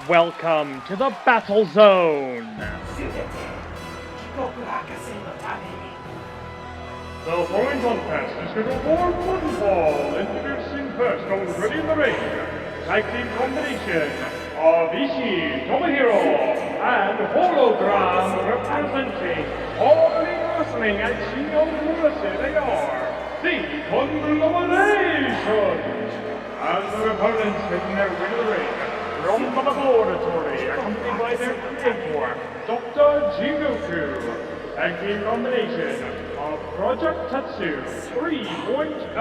Welcome to the Battle Zone! The following contest is scheduled for one fall. Introducing first, those ready in the ring. Tag team combination of Ishii, Tomohiro, and Hologram representing All Elite Wrestling at Shino USA. They are the Conglomeration. And their opponents making their way to the ring from the laboratory, accompanied by their creator, Dr. Jigoku. Tag team combination of Project Tetsu 3.0,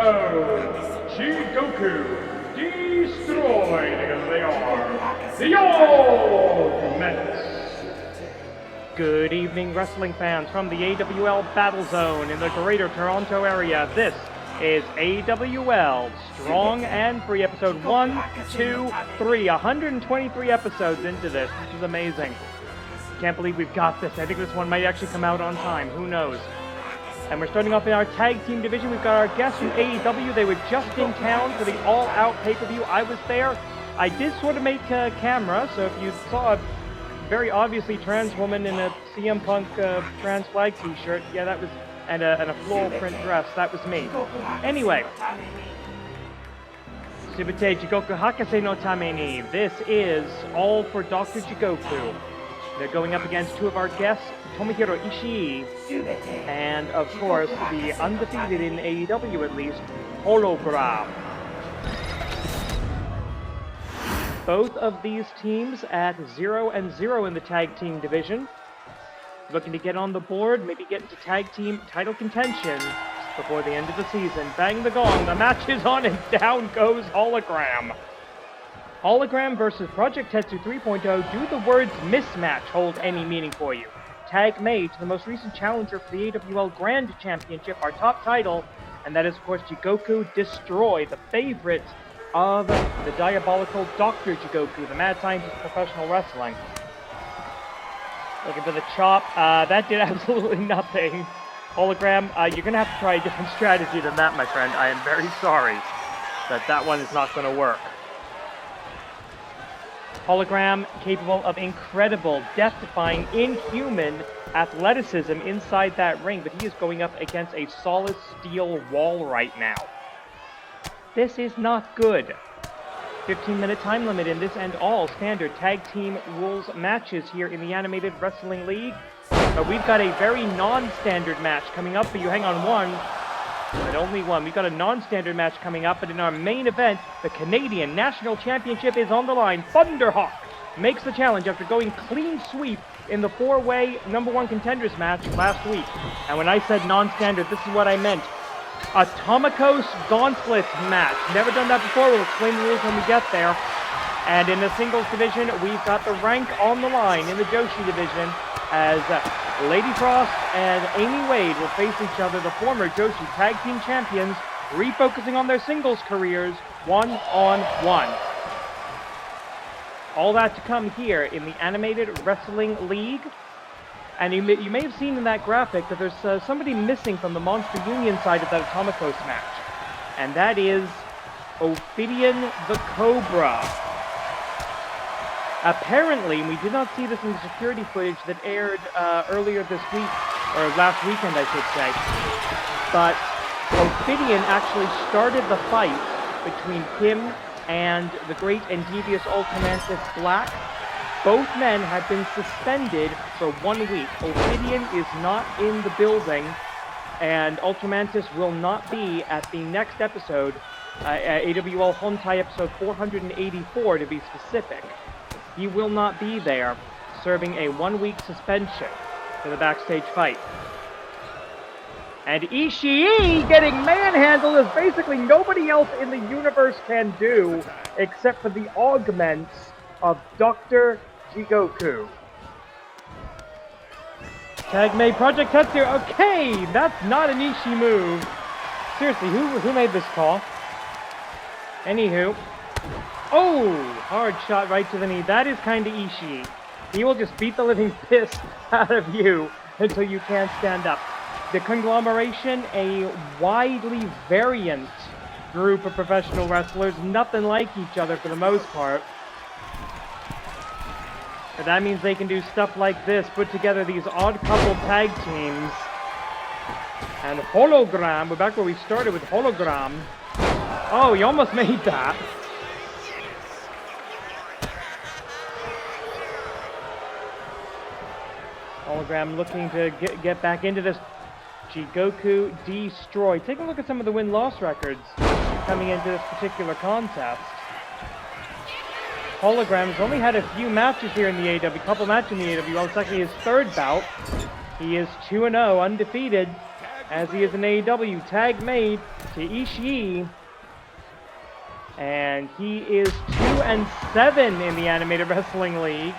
Jigoku destroyed, because they are the Augments. Good evening, wrestling fans from the AWL Battle Zone in the Greater Toronto area. This is AWL Strong and Free, episode 1, 2, 3. 123 episodes into this, which is amazing. Can't believe we've got this. I think this one might actually come out on time. Who knows? And we're starting off in our tag team division. We've got our guests from AEW. They were just in town for the all-out pay-per-view. I was there. I did sort of make a camera, so if you saw a very obviously trans woman in a CM Punk trans flag t-shirt, yeah, that was, and a floral print dress, that was me. Anyway. Subite Jigoku Hakase no Tameni. This is all for Dr. Jigoku. They're going up against two of our guests, Tomohiro Ishii, and of course, the undefeated in AEW at least, Hologram. Both of these teams at 0-0 in the tag team division. Looking to get on the board, maybe get into tag team title contention before the end of the season. Bang the gong, the match is on and down goes Hologram. Hologram versus Project Tetsu 3.0. Do the words mismatch hold any meaning for you? Tag made to the most recent challenger for the AWL Grand Championship, our top title, and that is, of course, Jigoku Destroy, the favorite of the diabolical Dr. Jigoku, the mad scientist of professional wrestling. Looking for the chop. That did absolutely nothing. Hologram, you're going to have to try a different strategy than that, my friend. I am very sorry that one is not going to work. Hologram capable of incredible, death-defying, inhuman athleticism inside that ring, but he is going up against a solid steel wall right now. This is not good. 15-minute time limit in this and all standard tag team rules matches here in the Animated Wrestling League. But we've got a very non-standard match coming up for you. Hang on, one, but only one. We've got a non-standard match coming up, but in our main event, the Canadian National Championship is on the line. Thvnderhawk makes the challenge after going clean sweep in the four-way #1 contenders match last week. And when I said non-standard, this is what I meant. Atomicos Gauntlet match. Never done that before. We'll explain the rules when we get there. And in the singles division, we've got the rank on the line in the Joshi division as Lady Frost and Amy Wade will face each other, the former Joshi Tag Team Champions, refocusing on their singles careers one-on-one. All that to come here in the Animated Wrestling League. And you may have seen in that graphic that there's somebody missing from the Monster Union side of that Atomicos match. And that is Thvn the Cobra. Apparently, we did not see this in the security footage that aired earlier this week, or last weekend I should say, but Thvn actually started the fight between him and the great and devious Ultramantis Black. Both men have been suspended for 1 week. Thvn is not in the building, and Ultramantis will not be at the next episode, AWL Hontai episode 484 to be specific. He will not be there, serving a 1-week suspension for the backstage fight. And Ishii getting manhandled as basically nobody else in the universe can do, except for the augments of Dr. Jigoku. Tag made Project Tetsu. Okay, that's not an Ishii move. Seriously, who made this call? Anywho. Oh, hard shot right to the knee. That is kind of Ishii. He will just beat the living piss out of you until you can't stand up. The Conglomeration, a widely variant group of professional wrestlers, nothing like each other for the most part. But that means they can do stuff like this, put together these odd couple tag teams. And Hologram, we're back where we started with Hologram. Oh, he almost made that. Hologram looking to get back into this. Jigoku destroyed. Take a look at some of the win-loss records coming into this particular contest. Hologram has only had a few matches here in the AW, a couple matches in the AWL. It's actually his third bout. He is 2-0, undefeated, as he is an AW tag made to Ishii. And he is 2-7 in the Animated Wrestling League.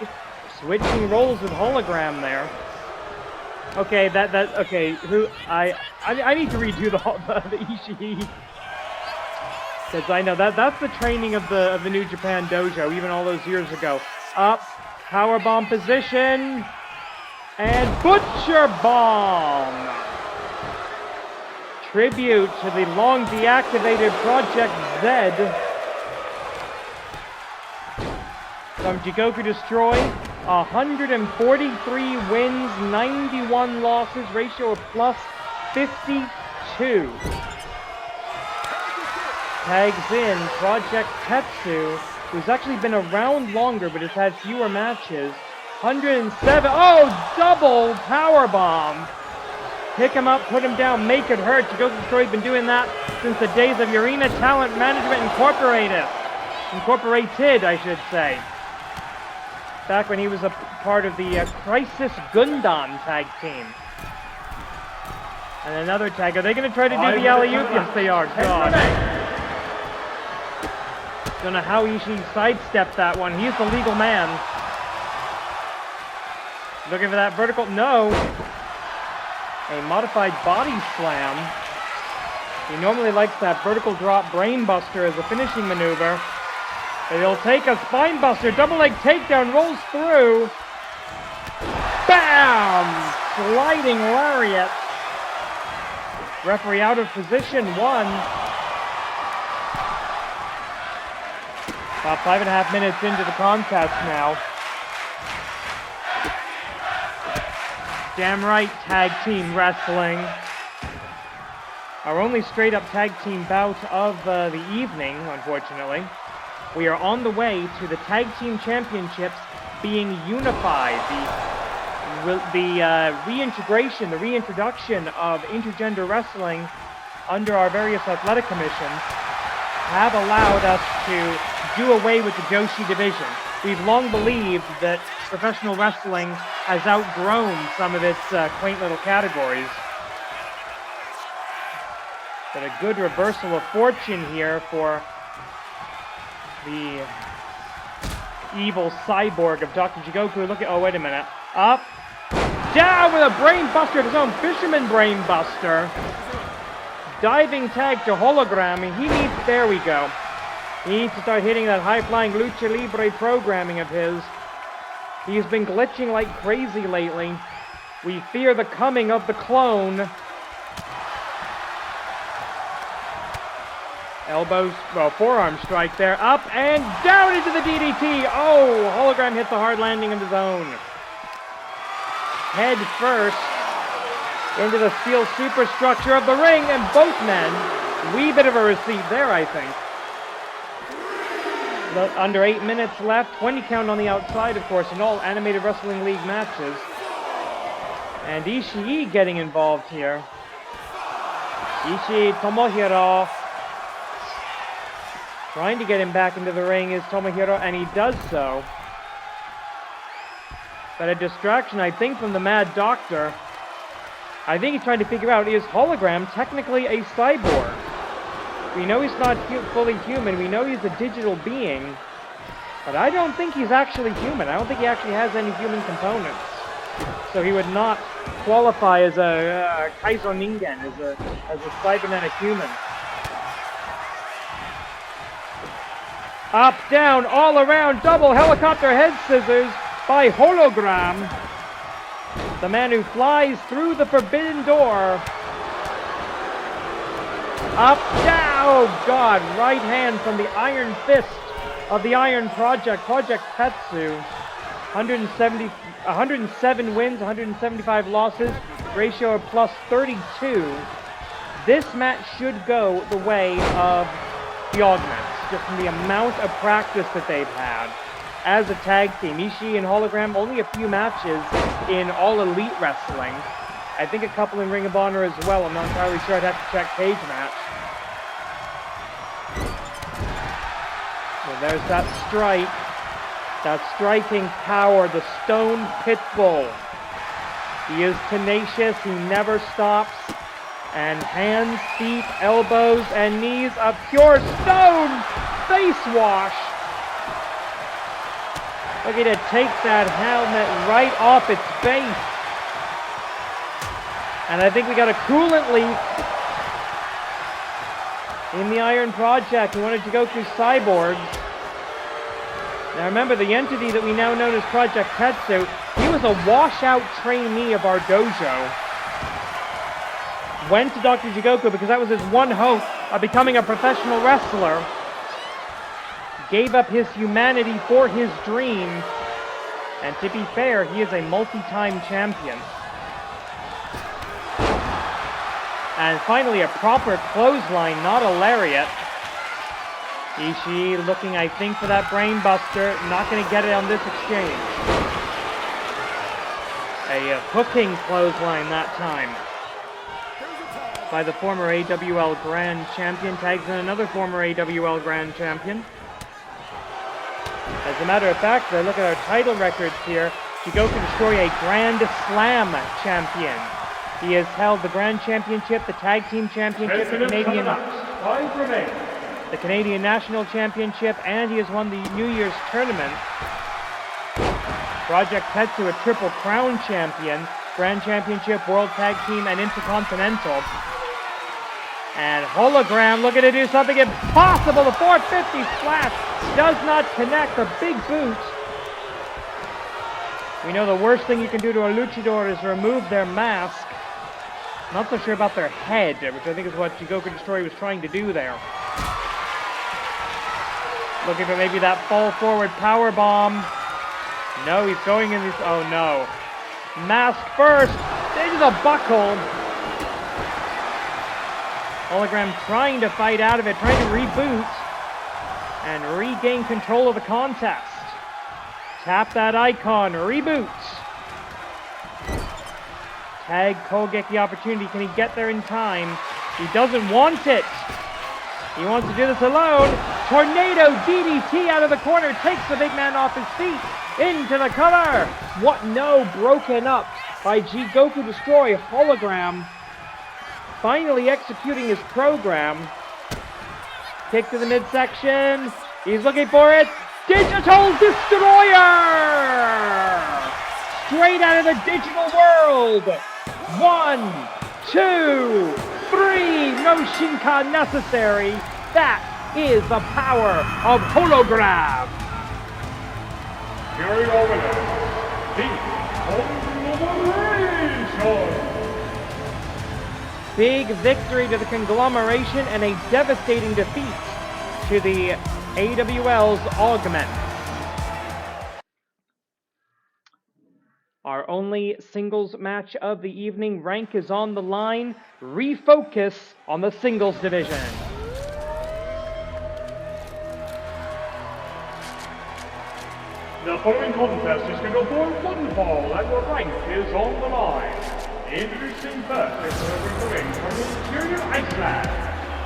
Switching roles with Hologram there. Okay, okay. I need to redo the Ishii, because I know that's the training of the New Japan Dojo, even all those years ago. Up, powerbomb position, and Butcher Bomb. Tribute to the long deactivated Project Z. From Jigoku Destroy. 143 wins, 91 losses, ratio of plus 52. Tags in Project Tetsu, who's actually been around longer but has had fewer matches. 107, oh, double powerbomb. Pick him up, put him down, make it hurt. Jigoku Destroy's been doing that since the days of Arena Talent Management Incorporated, I should say. Back when he was a part of the Crisis Gundam tag team. And another tag. Are they going to try to do the alley-oop? Yes, they are. God. Don't know how Ishii sidestepped that one. He's the legal man. Looking for that vertical. No. A modified body slam. He normally likes that vertical drop brainbuster as a finishing maneuver. But he'll take a spine buster, double leg takedown, rolls through. Bam! Sliding lariat. Referee out of position, 1. About 5.5 minutes into the contest now. Damn right, tag team wrestling. Our only straight up tag team bout of the evening, unfortunately. We are on the way to the Tag Team Championships being unified. The reintegration, the reintroduction of intergender wrestling under our various athletic commissions have allowed us to do away with the Joshi division. We've long believed that professional wrestling has outgrown some of its quaint little categories. But a good reversal of fortune here for the evil cyborg of Dr. Jigoku. Look at, oh, wait a minute. Up, down with a brain buster, his own fisherman brain buster. Diving tag to Hologram. He needs, there we go. He needs to start hitting that high-flying Lucha Libre programming of his. He's been glitching like crazy lately. We fear the coming of the clone. Elbows, well, forearm strike there. Up and down into the DDT. Oh, Hologram hits a hard landing of his own. Head first into the steel superstructure of the ring, and both men, wee bit of a receipt there, I think. Under 8 minutes left, 20 count on the outside, of course, in all Animated Wrestling League matches. And Ishii getting involved here. Ishii Tomohiro. Trying to get him back into the ring is Tomohiro, and he does so. But a distraction, I think, from the Mad Doctor. I think he's trying to figure out, is Hologram technically a cyborg? We know he's not fully human. We know he's a digital being. But I don't think he's actually human. I don't think he actually has any human components. So he would not qualify as a Kaizo Ningen, as a cybernetic human. Up, down, all around, double helicopter head scissors by Hologram. The man who flies through the forbidden door. Up, down, oh God, right hand from the iron fist of the Iron Project, Project Tetsu. 107 wins, 175 losses, ratio of plus 32. This match should go the way of the Augments, just from the amount of practice that they've had as a tag team. Ishii and Hologram, only a few matches in All Elite Wrestling. I think a couple in Ring of Honor as well. I'm not entirely sure. I'd have to check Cage Match. Well, there's that strike. That striking power, the Stone Pitbull. He is tenacious, he never stops. And hands, feet, elbows, and knees, a pure stone face wash. Looking to take that helmet right off its base. And I think we got a coolant leak in the Iron Project. He wanted to go through Cyborgs. Now remember, the entity that we now know as Project Tetsu, he was a washout trainee of our dojo. Went to Dr. Jigoku because that was his one hope of becoming a professional wrestler. Gave up his humanity for his dream. And to be fair, he is a multi-time champion. And finally, a proper clothesline, not a lariat. Ishii looking, I think, for that brain buster. Not going to get it on this exchange. A hooking clothesline that time by the former AWL Grand Champion. Tags in another former AWL Grand Champion. As a matter of fact, I look at our title records here. Jigoku Destroy, a Grand Slam champion. He has held the Grand Championship, the Tag Team Championship, the Canadian National Championship, and he has won the New Year's Tournament. Project Tetsu, a Triple Crown champion, Grand Championship, World Tag Team, and Intercontinental. And Hologram looking to do something impossible. The 450 splash does not connect. The big boot. We know the worst thing you can do to a luchador is remove their mask. Not so sure about their head, which I think is what Jigoku Destroy was trying to do there. Looking for maybe that fall forward power bomb. No, he's going in this. Oh no. Mask first. Into the buckle. Hologram trying to fight out of it, trying to reboot and regain control of the contest. Tap that icon, reboot. Tag Kogek the opportunity. Can he get there in time? He doesn't want it. He wants to do this alone. Tornado DDT out of the corner, takes the big man off his feet. Into the cover. What? No, broken up by Jigoku Destroy. Hologram finally executing his program. Kick to the midsection. He's looking for it. Digital Destroyer! Straight out of the digital world. 1, 2, 3. No Shinkan necessary. That is the power of Hologram. Here we go with it. The Conglomeration. Big victory to the Conglomeration and a devastating defeat to the AWL's Augments. Our only singles match of the evening. Rank is on the line. Refocus on the singles division. The following contest is scheduled for one fall, and your rank is on the line. Introducing first, into the ring from the interior Iceland,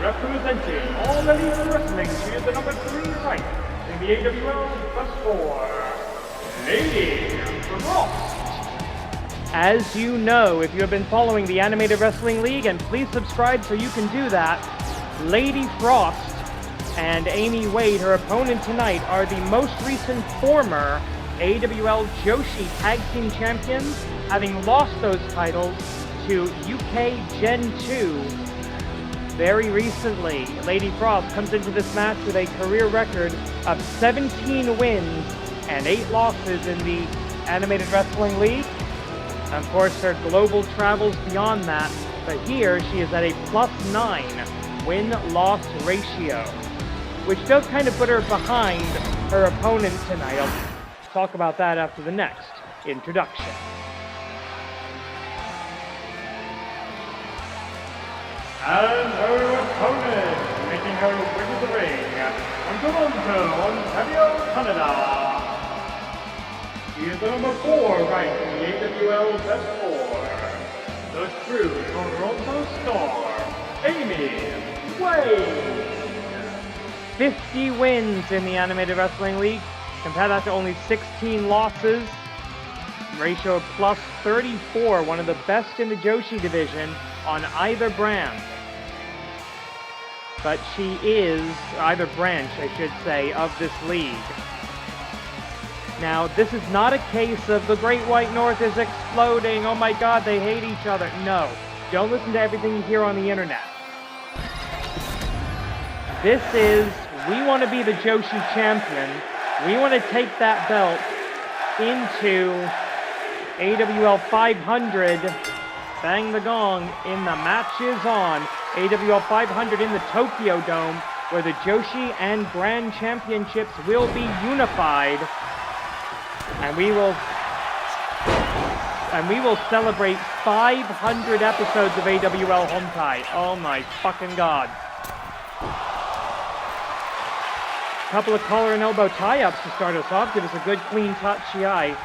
representing All Elite Wrestling, she is the number 3 rank in the AWL Plus 4, Lady Frost. As you know, if you have been following the Animated Wrestling League, and please subscribe so you can do that, Lady Frost and Amy Wade, her opponent tonight, are the most recent former AWL Joshi Tag Team Champions, having lost those titles to UK Gen 2 very recently. Lady Frost comes into this match with a career record of 17 wins and 8 losses in the Animated Wrestling League. Of course, her global travels beyond that, but here she is at a +9 win-loss ratio, which does kind of put her behind her opponent tonight. talk about that after the next introduction. And her opponent, making her way to the ring, from Toronto, Ontario, Canada. She is the number 4 ranked in the AWL Best 4. The true Toronto Star, Amy Wade. 50 wins in the Animated Wrestling League. Compare that to only 16 losses. Ratio of plus 34, one of the best in the Joshi division on either brand. But she is, either branch I should say, of this league. Now, this is not a case of the Great White North is exploding, oh my god, they hate each other. No, don't listen to everything you hear on the internet. This is, we want to be the Joshi champion. We want to take that belt into AWL 500. Bang the gong, in the match is on. AWL 500 in the Tokyo Dome, where the Joshi and Grand Championships will be unified. And we will celebrate 500 episodes of AWL Hontai. Oh my fucking god. Couple of collar and elbow tie-ups to start us off. Give us a good clean tachi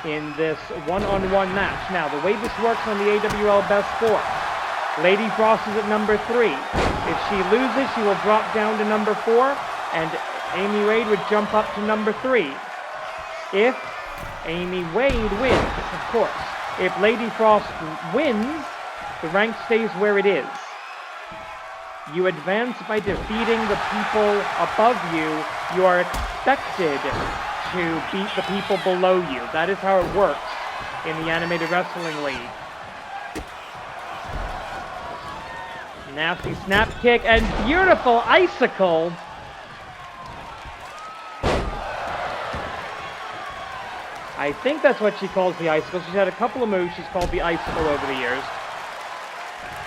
in this one-on-one match. Now, the way this works on the AWL Best 4. Lady Frost is at number 3. If she loses, she will drop down to number 4, and Amy Wade would jump up to number 3. If Amy Wade wins, of course. If Lady Frost wins, the rank stays where it is. You advance by defeating the people above you. You are expected to beat the people below you. That is how it works in the Animated Wrestling League. Nasty snap kick and beautiful icicle. I think that's what she calls the icicle. She's had a couple of moves she's called the icicle over the years.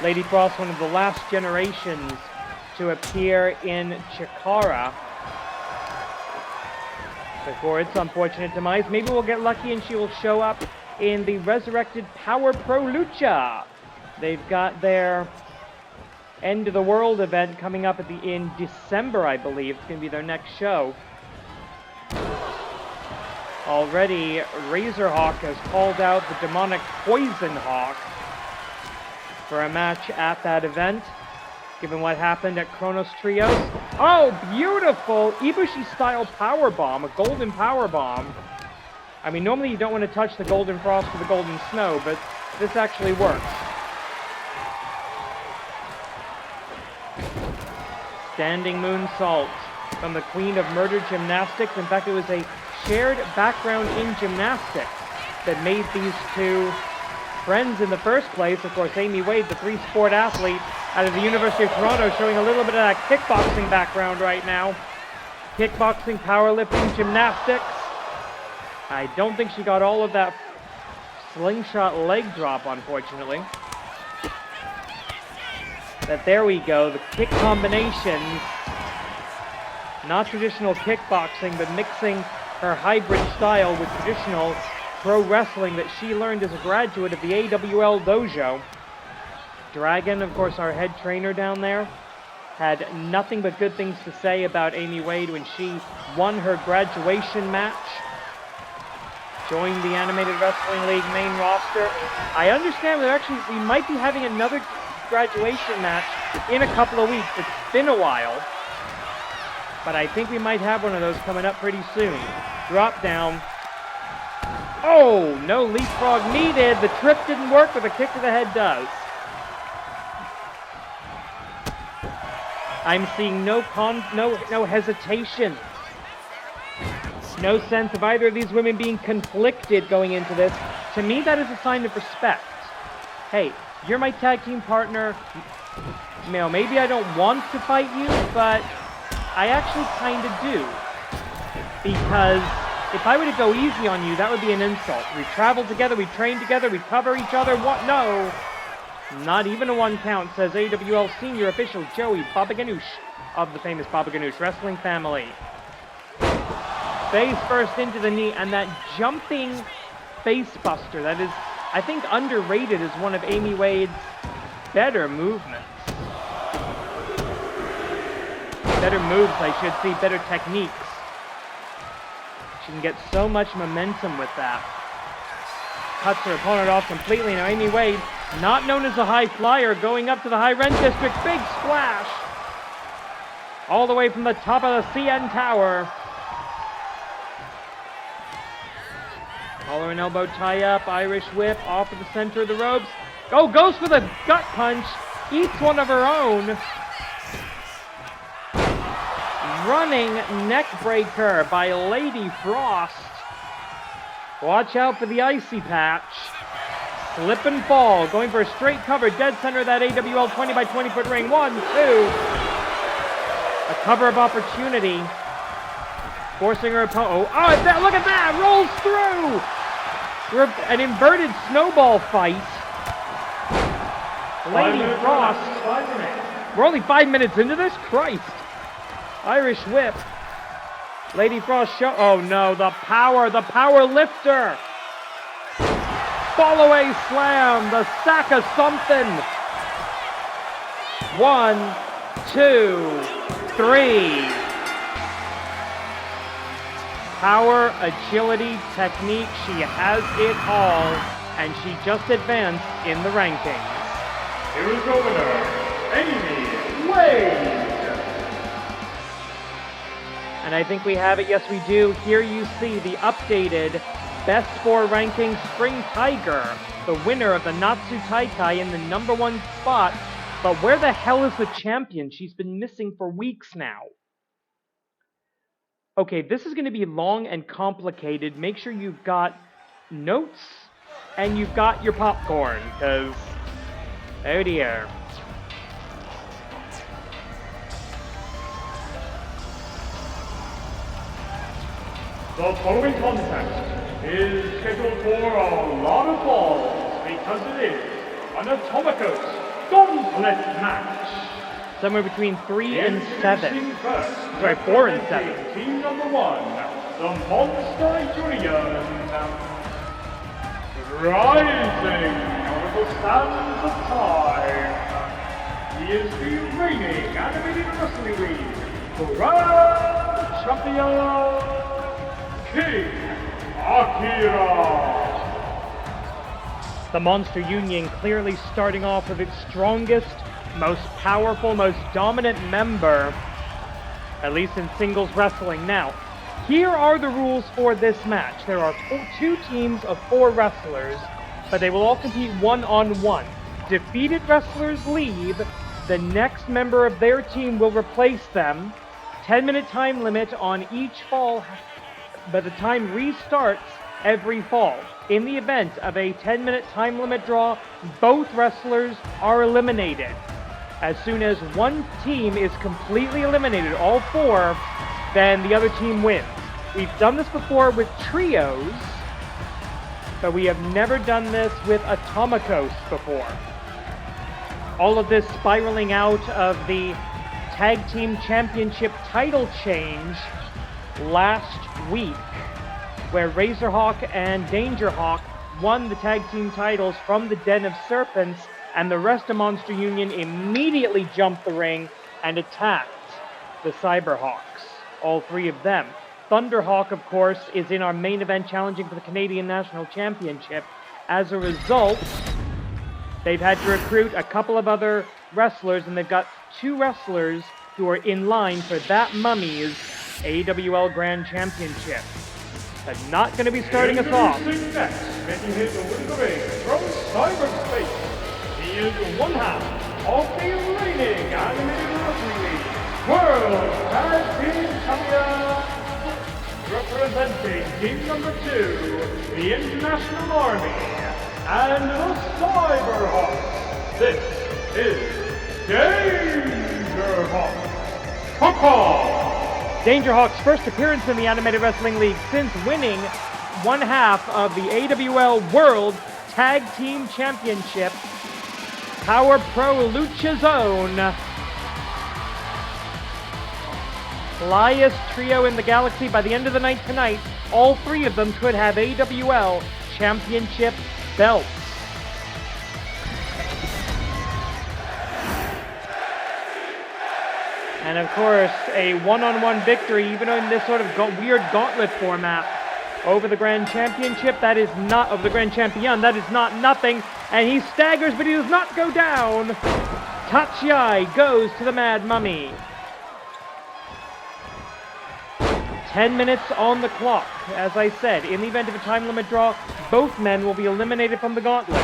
Lady Frost, one of the last generations to appear in Chikara before its unfortunate demise. Maybe we'll get lucky and she will show up in the Resurrected Power Pro Lucha. They've got their End of the World event coming up in December, I believe. It's going to be their next show. Already, Razorhawk has called out the demonic Poison Hawk for a match at that event, given what happened at Kronos Trios. Oh, beautiful Ibushi-style powerbomb, a golden powerbomb. I mean, normally you don't want to touch the Golden Frost or the Golden Snow, but this actually works. Standing moonsault from the Queen of Murder Gymnastics. In fact, it was a shared background in gymnastics that made these two friends in the first place. Of course, Amy Wade, the 3-sport athlete out of the University of Toronto, showing a little bit of that kickboxing background right now. Kickboxing, powerlifting, gymnastics. I don't think she got all of that slingshot leg drop, unfortunately. But there we go, the kick combinations. Not traditional kickboxing, but mixing her hybrid style with traditional pro wrestling that she learned as a graduate of the AWL dojo. Dragon, of course, our head trainer down there, had nothing but good things to say about Amy Wade when she won her graduation match. Joined the Animated Wrestling League main roster. I understand that we might be having another graduation match in a couple of weeks. It's been a while, but I think we might have one of those coming up pretty soon. Drop down. Oh, no leapfrog needed. The trip didn't work, but the kick to the head does. I'm seeing no hesitation. No sense of either of these women being conflicted going into this. To me, that is a sign of respect. Hey, you're my tag team partner. You know, maybe I don't want to fight you, but I actually kind of do. Because if I were to go easy on you, that would be an insult. We traveled together, we trained together, we cover each other. What? No. Not even a 1 count, says AWL senior official Joey Baba Ganoush of the famous Baba Ganoush wrestling family. Face first into the knee, and that jumping face buster that is, I think, underrated as one of Amy Wade's better movements. Better moves, I should see, better techniques. She can get so much momentum with that. Cuts her opponent off completely. Now Amy Wade, not known as a high flyer, going up to the high rent district. Big splash! All the way from the top of the CN Tower. Collar and elbow tie up, Irish whip off of the center of the ropes. Oh, goes for the gut punch. Eats one of her own. Running neck breaker by Lady Frost. Watch out for the icy patch. Slip and fall, going for a straight cover, dead center of that AWL 20 by 20 foot ring. 1, 2. A cover of opportunity. Forcing her opponent. Oh, look at that! Rolls through! An inverted snowball fight. Lady Frost. 5 minutes. We're only 5 minutes into this? Christ. Irish whip. Lady Frost show. Oh no, the power lifter. Fall away slam, the sack of something. 1, 2, 3. Power, agility, technique, she has it all, and she just advanced in the rankings. Here is your winner, Amy Wade. And I think we have it, yes we do. Here you see the updated Best 4 ranking Spring Tiger, the winner of the Natsu Taikai in the #1 spot. But where the hell is the champion? She's been missing for weeks now. Okay, this is going to be long and complicated. Make sure you've got notes and you've got your popcorn, because, oh dear. The following contest is scheduled for a lot of falls because it is an Atomicos Gauntlet match. Somewhere between 3 and 7. Introducing first, Sorry, 4 and 7. Team number 1, the Monster Union. Rising out of the sands of time, he is the reigning animated wrestling league grand champion, King Akira. The Monster Union clearly starting off with its strongest, most powerful, most dominant member, at least in singles wrestling. Now, here are the rules for this match. There are 2 teams of 4 wrestlers, but they will all compete one-on-one. Defeated wrestlers leave. The next member of their team will replace them. 10-minute time limit on each fall, but the time restarts every fall. In the event of a 10-minute time limit draw, both wrestlers are eliminated. As soon as one team is completely eliminated, all 4, then the other team wins. We've done this before with trios, but we have never done this with Atomicos before. All of this spiraling out of the Tag Team Championship title change last week, where Razorhawk and Thvnderhawk won the tag team titles from the Den of Serpents, and the rest of Monster Union immediately jumped the ring and attacked the Cyberhawks, all 3 of them. Thvnderhawk, of course, is in our main event challenging for the Canadian National Championship. As a result, they've had to recruit a couple of other wrestlers, and they've got 2 wrestlers who are in line for that Mummy's AWL Grand Championship. But not going to be starting us off. Introducing next, making his way to the ring from cyberspace. He is one half of the reigning animated wrestling league World Tag Team Champion. Representing team number 2, the International Army, and the Cyberhawks. This is Thvnderhawk. Thvnderhawk's first appearance in the Animated Wrestling League since winning one half of the AWL World Tag Team Championship. Power Pro Lucha Zone. flyest trio in the galaxy. By the end of the night tonight, all three of them could have AWL Championship belts. And of course, a one-on-one victory, even in this sort of weird gauntlet format, over the Grand Championship, that is not, of the Grand Champion, that is not nothing. And he staggers, but he does not go down. Tachiai goes to the Mad Mummy. 10 minutes on the clock. As I said, in the event of a time limit draw, both men will be eliminated from the gauntlet.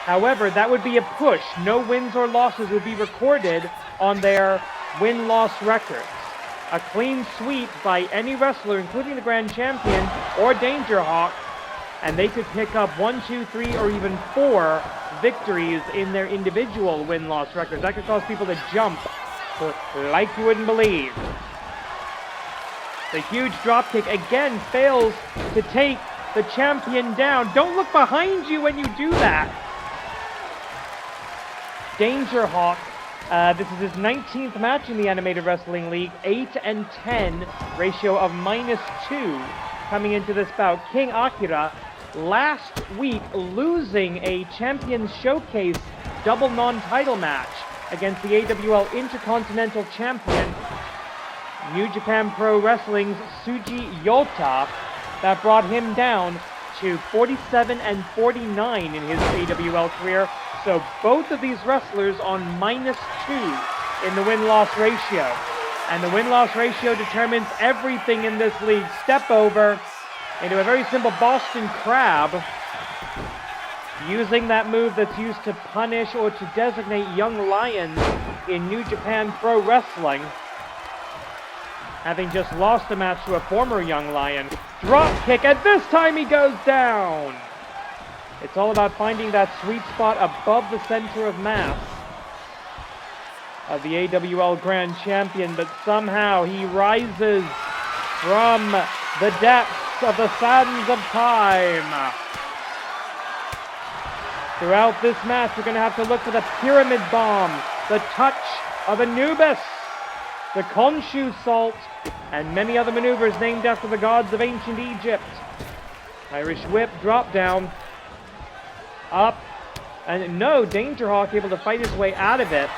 However, that would be a push. No wins or losses would be recorded on their win-loss records. A clean sweep by any wrestler, including the Grand Champion or Thvnderhawk, and they could pick up 1, 2, 3, or even 4 victories in their individual win-loss records. That could cause people to jump like you wouldn't believe. The huge dropkick again fails to take the champion down. Don't look behind you when you do that. Thvnderhawk, this is his 19th match in the Animated Wrestling League, 8-10, ratio of -2 coming into this bout. King Akira, last week losing a Champions Showcase double non-title match against the AWL Intercontinental Champion, New Japan Pro Wrestling's Tsuji Yota, that brought him down to 47-49 in his AWL career. So both of these wrestlers on -2 in the win-loss ratio. And the win-loss ratio determines everything in this league. Step over into a very simple Boston Crab, using that move that's used to punish or to designate young lions in New Japan Pro Wrestling. Having just lost a match to a former young lion. Drop kick, and this time he goes down! It's all about finding that sweet spot above the center of mass of the AWL Grand Champion, but somehow he rises from the depths of the sands of time. Throughout this match, we're going to have to look for the Pyramid Bomb, the touch of Anubis, the Khonshu Salt, and many other maneuvers named after the gods of ancient Egypt. Irish Whip, drop down. Up, and no, Thvnderhawk able to fight his way out of it.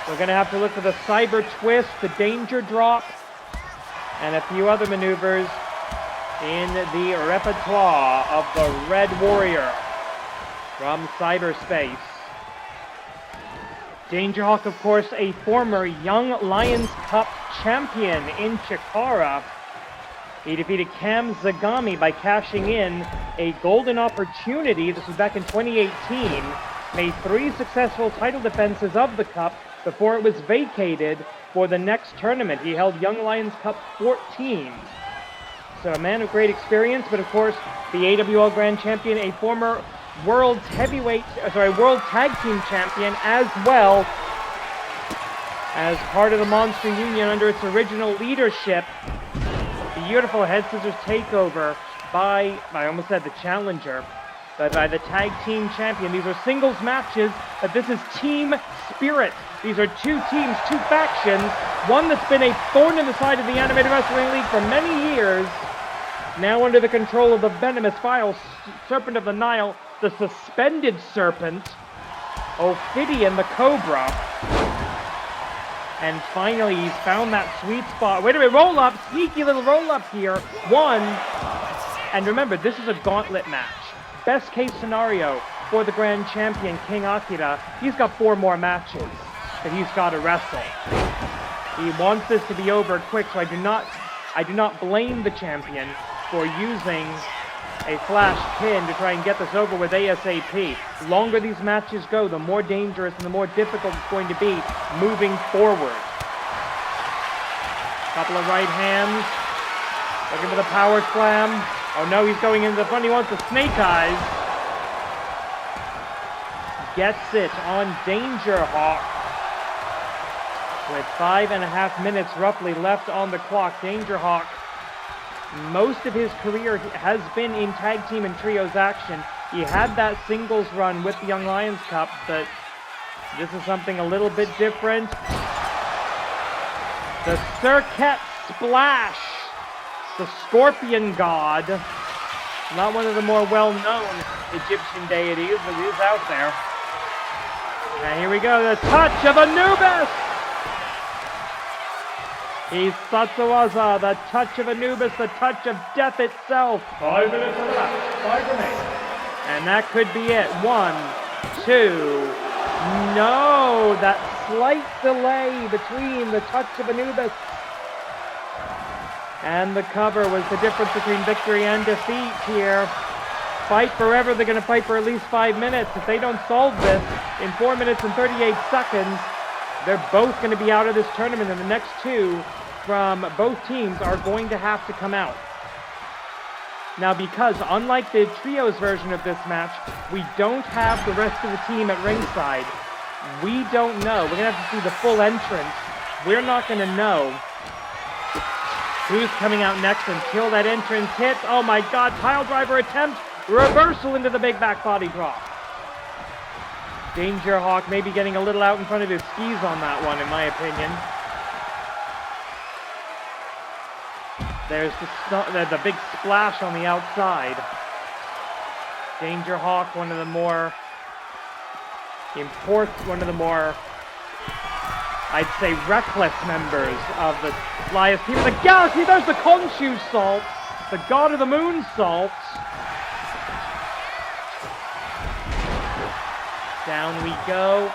We're going to have to look for the Cyber Twist, the Danger Drop, and a few other maneuvers in the repertoire of the Red Warrior from cyberspace. Thvnderhawk, of course, a former Young Lions Cup champion in Chikara. He defeated Cam Zagami by cashing in a golden opportunity. This was back in 2018. Made 3 successful title defenses of the Cup before it was vacated for the next tournament. He held Young Lions Cup 14. So a man of great experience, but of course the AWL Grand Champion, a former World Tag Team Champion, as well as part of the Monster Union under its original leadership. Beautiful head scissors takeover by, I almost said the challenger, but by the tag team champion. These are singles matches, but this is team spirit. These are 2 teams, 2 factions, one that's been a thorn in the side of the Animated Wrestling League for many years, now under the control of the venomous vile Serpent of the Nile, the Suspended Serpent, Ophidian the Cobra. And finally, he's found that sweet spot. Wait a minute, roll up, sneaky little roll up here. 1, and remember, this is a gauntlet match. Best case scenario for the Grand Champion, King Akira. He's got 4 more matches that he's got to wrestle. He wants this to be over quick, so I do not blame the champion for using a flash pin to try and get this over with ASAP. The longer these matches go, the more dangerous and the more difficult it's going to be moving forward. Couple of right hands. Looking for the power slam. Oh no, he's going into the front. He wants the snake eyes. Gets it on Thvnderhawk. With 5.5 minutes roughly left on the clock, Thvnderhawk, most of his career has been in tag team and trios action. He had that singles run with the Young Lions Cup, but this is something a little bit different. The Circuit Splash, the Scorpion God. Not one of the more well-known Egyptian deities, but it is out there. And here we go, the touch of Anubis! He's Satsawaza, the touch of Anubis, the touch of death itself. 5 minutes and left. 5 remain. And that could be it. 1, 2. No, that slight delay between the touch of Anubis and the cover was the difference between victory and defeat here. Fight forever, they're going to fight for at least 5 minutes. If they don't solve this in 4 minutes and 38 seconds, they're both going to be out of this tournament, and the next two from both teams are going to have to come out. Now, because unlike the trios version of this match, we don't have the rest of the team at ringside. We don't know. We're going to have to see the full entrance. We're not going to know who's coming out next until that entrance hits. Oh my God, pile driver attempt, reversal into the big back body drop. Thvnderhawk maybe getting a little out in front of his skis on that one, in my opinion. There's the big splash on the outside. Thvnderhawk, one of the more I'd say reckless members of the flyest team of the galaxy. There's the Khonshu Salt, the god of the moon salt. Down we go.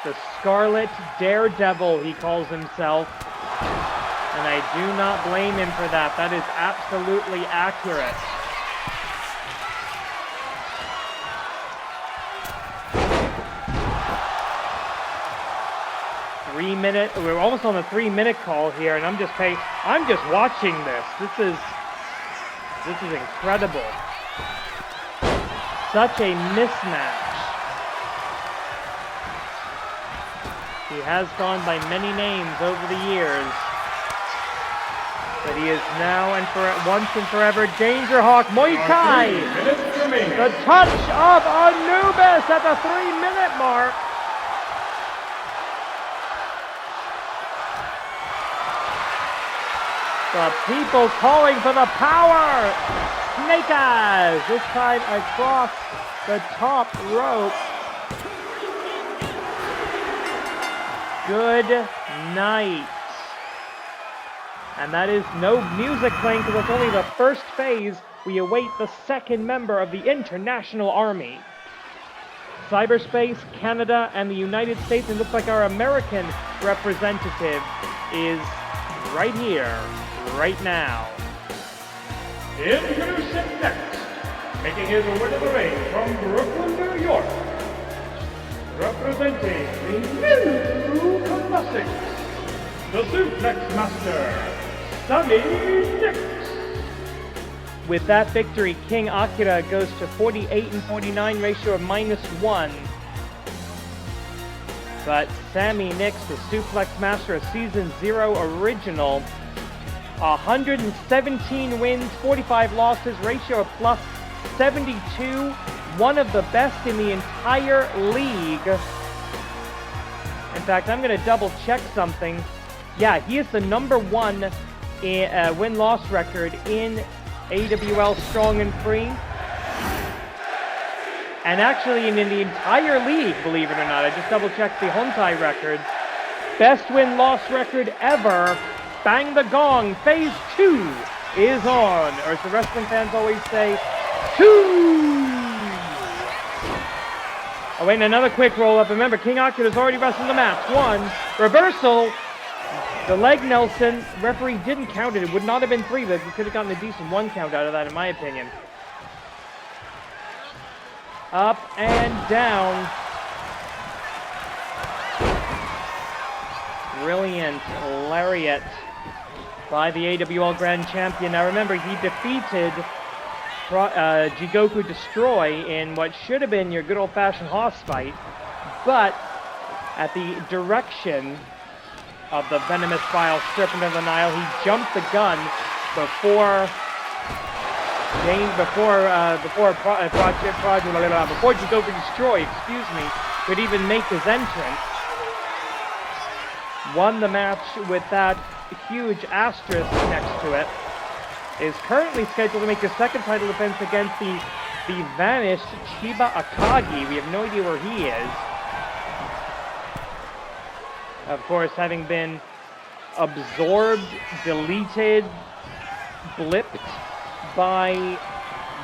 The Scarlet Daredevil, he calls himself. And I do not blame him for that. That is absolutely accurate. We're almost on the 3-minute call here, and I'm just watching this. This is incredible. Such a mismatch. He has gone by many names over the years, but he is now and for once and forever Thvnderhawk Muay Thai. The touch of Anubis at the 3-minute mark. The people calling for the power. Snake Eyes, this time across the top rope. Good night. And that is no music playing because it's only the first phase. We await the second member of the International Army. Cyberspace, Canada, and the United States, and looks like our American representative is right here, right now. Introducing next, making his way to the ring from Brooklyn, New York, representing the new classics, the Suplex Master, Atomicos. With that victory, King Akira goes to 48-49 ratio of -1. But Sammy Nix, the Suplex Master, a Season 0 original, 117 wins, 45 losses, ratio of +72, one of the best in the entire league. In fact, I'm going to double check something. Yeah, he is the #1 win-loss record in AWL Strong and Free. And actually in the entire league, believe it or not. I just double-checked the Hontai records. Best win-loss record ever. Bang the gong. Phase 2 is on. Or as the wrestling fans always say, 2! Oh, wait, and another quick roll-up. Remember, King Akira's already wrestled the match. 1. Reversal. The leg Nelson. Referee didn't count it. It would not have been 3, but we could have gotten a decent 1 count out of that, in my opinion. Up and down. Brilliant lariat by the AWL Grand Champion. Now remember, he defeated Jigoku Destroy in what should have been your good old-fashioned hoss fight, but at the direction of the venomous vile serpent of the Nile, he jumped the gun before Jigoku Destroy, could even make his entrance. won the match with that huge asterisk next to it, is currently scheduled to make his second title defense against the vanished Chiba Akagi. We have no idea where he is. Of course, having been absorbed, deleted, blipped by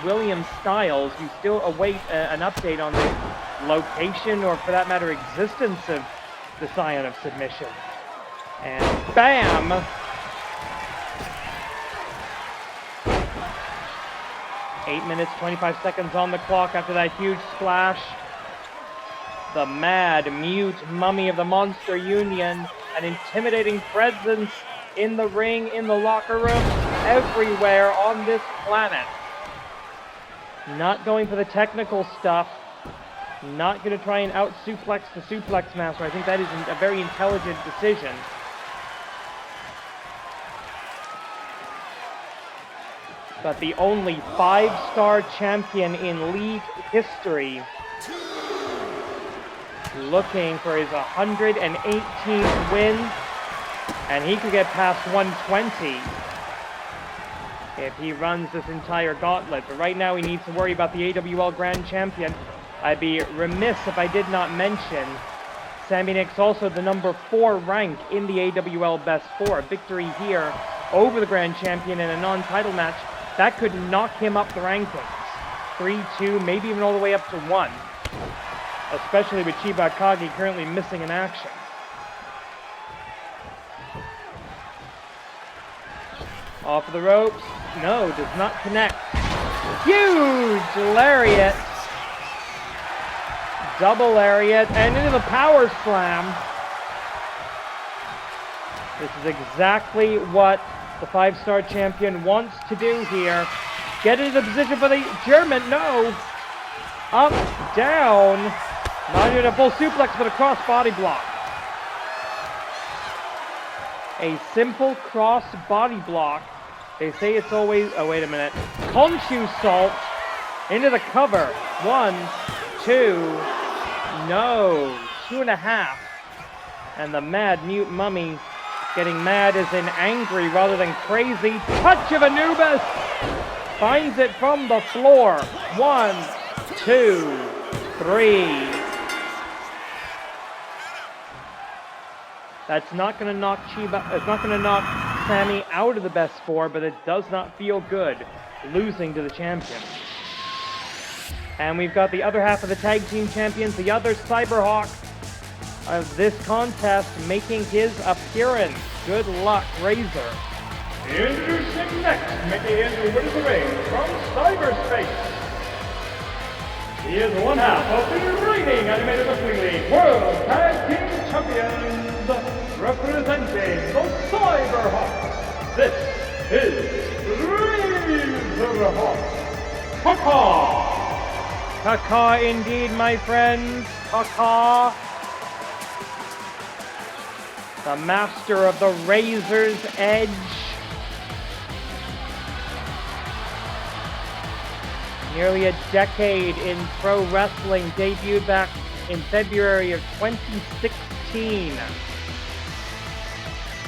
William Styles, we still await an update on the location, or for that matter, existence of the Scion of Submission. And bam! Eight minutes, 25 seconds on the clock after that huge splash. The mad, mute mummy of the Monster Union, an intimidating presence in the ring, in the locker room, everywhere on this planet. Not going for the technical stuff. Not going to try and out-suplex the suplex master. I think that is a very intelligent decision. But the only 5-star champion in league history, looking for his 118th win, and he could get past 120 if he runs this entire gauntlet. But right now he needs to worry about the AWL Grand Champion. I'd be remiss if I did not mention Sammy Nick's also the number 4 rank in the AWL Best 4. A victory here over the Grand Champion in a non-title match, that could knock him up the rankings. 3-2, maybe even all the way up to 1. Especially with Chiba Akagi currently missing in action. Off the ropes. No, does not connect. Huge lariat. Double lariat, and into the power slam. This is exactly what the 5-star champion wants to do here. Get into the position for the German. No. Up, down. Not even a full suplex, but a cross body block. A simple cross body block. They say it's always... Oh, wait a minute. Konshu salt into the cover. 1, 2... No. 2.5. And the mad mute mummy getting mad as in angry rather than crazy. Touch of Anubis. Finds it from the floor. 1, 2, 3. That's not going to knock It's not going to knock Sammy out of the Best 4, but it does not feel good losing to the champion. And we've got the other half of the tag team champions, the other Thvnderhawk of this contest, making his appearance. Good luck, Razor. Introducing next, making his way to the ring from cyberspace. He is one half of the reigning Animated Wrestling League World Tag Team Champions, representing the Thvnderhawk. This is Thvnderhawk. Kaka! Kaka indeed, my friends. Kaka. The master of the Razor's Edge. Nearly a decade in pro wrestling, debuted back in February of 2016.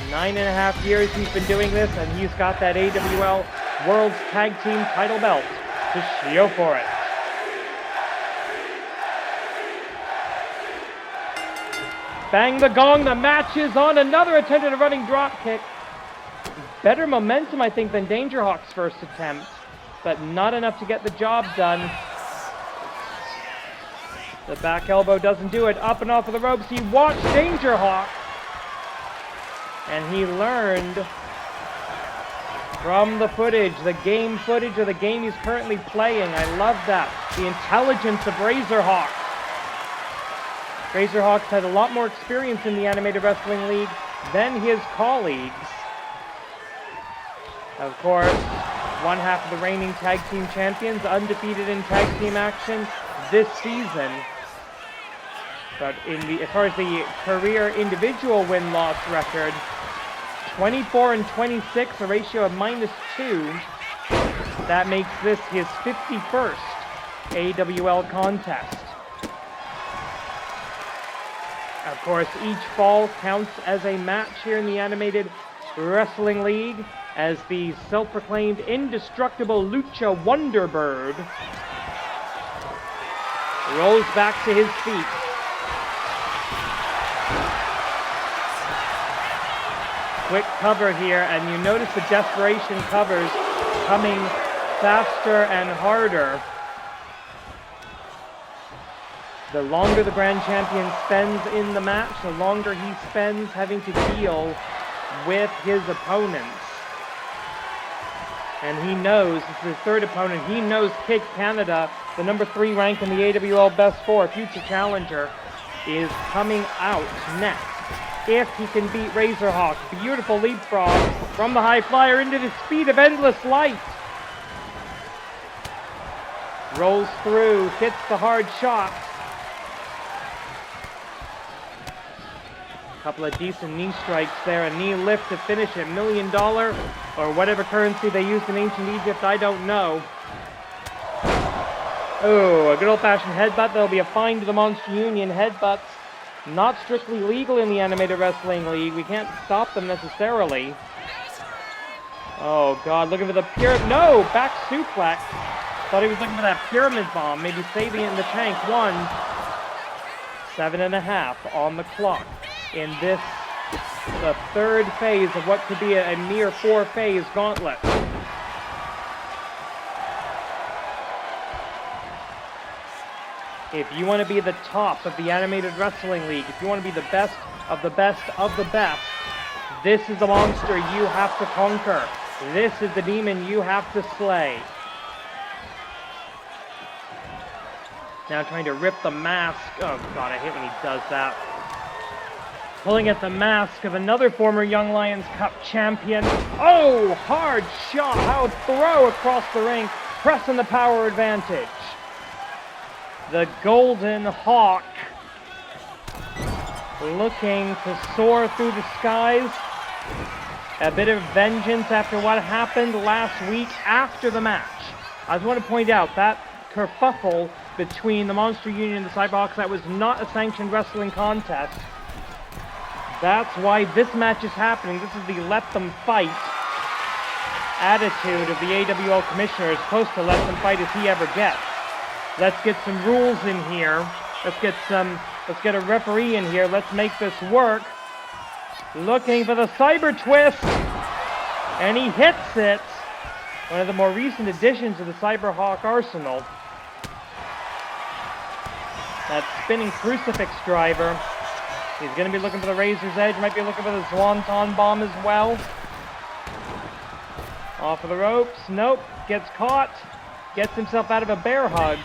9.5 years he's been doing this, and he's got that AWL World Tag Team title belt to show for it. Bang the gong, the match is on. Another attempt at a running drop kick. Better momentum, I think, than Thvnderhawk's first attempt, but not enough to get the job done. The back elbow doesn't do it. Up and off of the ropes. He watched Thvnderhawk, and he learned from the footage, the game footage of the game he's currently playing. I love that. The intelligence of Razorhawk. Razorhawk's had a lot more experience in the Animated Wrestling League than his colleagues. Of course, one half of the reigning tag team champions, undefeated in tag team action this season. But as far as the career individual win-loss record, 24-26, a ratio of -2. That makes this his 51st AWL contest. Of course, each fall counts as a match here in the Animated Wrestling League, as the self-proclaimed indestructible Lucha Wonderbird rolls back to his feet. Quick cover here, and you notice the desperation covers coming faster and harder. The longer the Grand Champion spends in the match, the longer he spends having to deal with his opponents. And he knows, this is his third opponent, he knows Kick Canada, the number 3 rank in the AWL Best 4, future challenger, is coming out next. If he can beat Thvnderhawk, beautiful leapfrog from the high flyer into the speed of endless light. Rolls through, hits the hard shot. Couple of decent knee strikes there, a knee lift to finish it. $1 million, or whatever currency they used in ancient Egypt, I don't know. Oh, a good old-fashioned headbutt. There'll be a fine to the Monster Union. Headbutts not strictly legal in the Animated Wrestling League. We can't stop them necessarily. Oh God, looking for the pyramid. No, back suplex. Thought he was looking for that pyramid bomb. Maybe saving it in the tank. 7.5 on the clock. In this, the third phase of what could be a mere 4-phase gauntlet. If you want to be the top of the Animated Wrestling League, if you want to be the best of the best of the best, this is the monster you have to conquer. This is the demon you have to slay. Now trying to rip the mask. Oh God, I hate when he does that. Pulling at the mask of another former Young Lions Cup champion. Oh, hard shot. How throw across the ring, pressing the power advantage. The Golden Hawk looking to soar through the skies. A bit of vengeance after what happened last week after the match. I just want to point out that kerfuffle between the Monster Union and the Cyberhawks, that was not a sanctioned wrestling contest. That's why this match is happening. This is the let them fight attitude of the AWL commissioner, as close to let them fight as he ever gets. Let's get some rules in here. Let's get a referee in here. Let's make this work. Looking for the cyber twist, and he hits it. One of the more recent additions to the Cyberhawk arsenal. That spinning crucifix driver. He's going to be looking for the Razor's Edge. Might be looking for the Swanton Bomb as well. Off of the ropes. Nope. Gets caught. Gets himself out of a bear hug.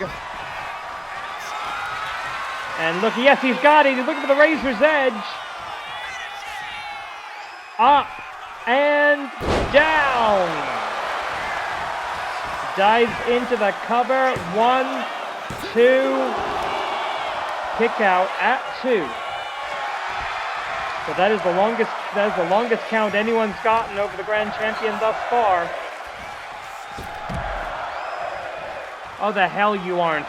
And look, yes, he's got it. He's looking for the Razor's Edge. Up and down. Dives into the cover. 1, 2. Kick out at 2. So that is the longest count anyone's gotten over the Grand Champion thus far. Oh, the hell you aren't.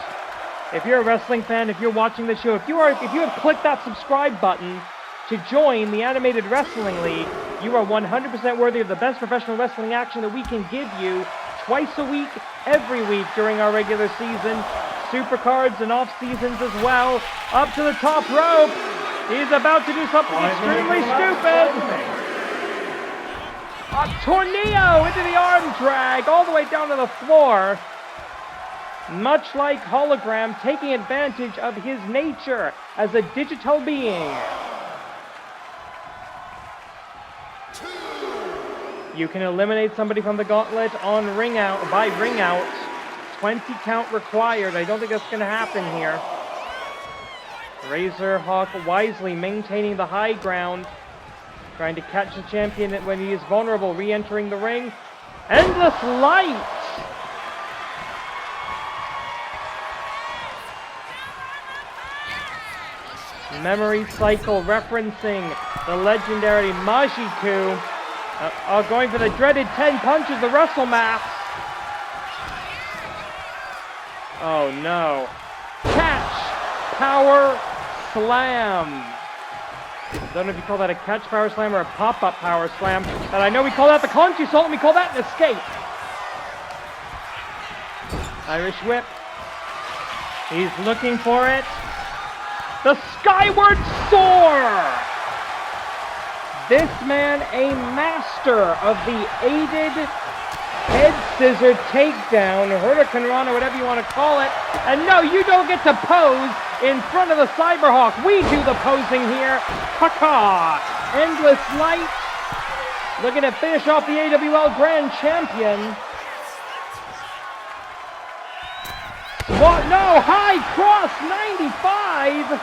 If you're a wrestling fan, if you're watching the show, if you have clicked that subscribe button to join the Animated Wrestling League, you are 100% worthy of the best professional wrestling action that we can give you twice a week, every week during our regular season, supercards and off seasons as well. Up to the top rope. He's about to do something extremely stupid. A tornado into the arm drag all the way down to the floor. Much like Hologram, taking advantage of his nature as a digital being. You can eliminate somebody from the gauntlet on by ring out. 20 count required. I don't think that's going to happen here. Thvnderhawk wisely maintaining the high ground, trying to catch the champion when he is vulnerable, re-entering the ring. Endless light! Memory cycle referencing the legendary Majiku. Going for the dreaded 10 punches, the wrestle mask. Oh no. Catch! Power slam. Don't know if you call that a catch power slam or a pop-up power slam, but I know we call that the Conchi Salt and we call that an escape. Irish whip. He's looking for it. The skyward soar! This man, a master of the aided head scissor takedown, Hurricane Rana, whatever you want to call it. And no, you don't get to pose in front of the Cyberhawk. We do the posing here. Kaka! Endless Light. Looking to finish off the AWL Grand Champion. What? No! High cross 95!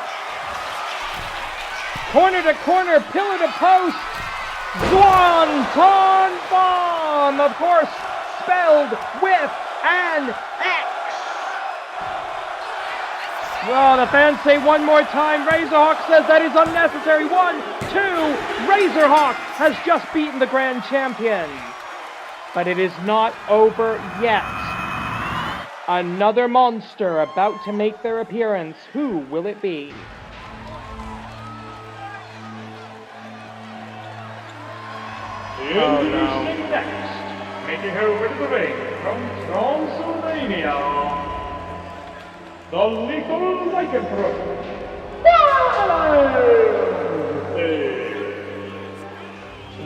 Corner to corner, pillar to post. Swanton Bomb! Of course, spelled with an X. Well, the fans say one more time. Razorhawk says that is unnecessary. 1, 2. Razorhawk has just beaten the Grand Champion. But it is not over yet. Another monster about to make their appearance. Who will it be? Introducing next, making her way to the ring from Transylvania, the lethal lycanthrope.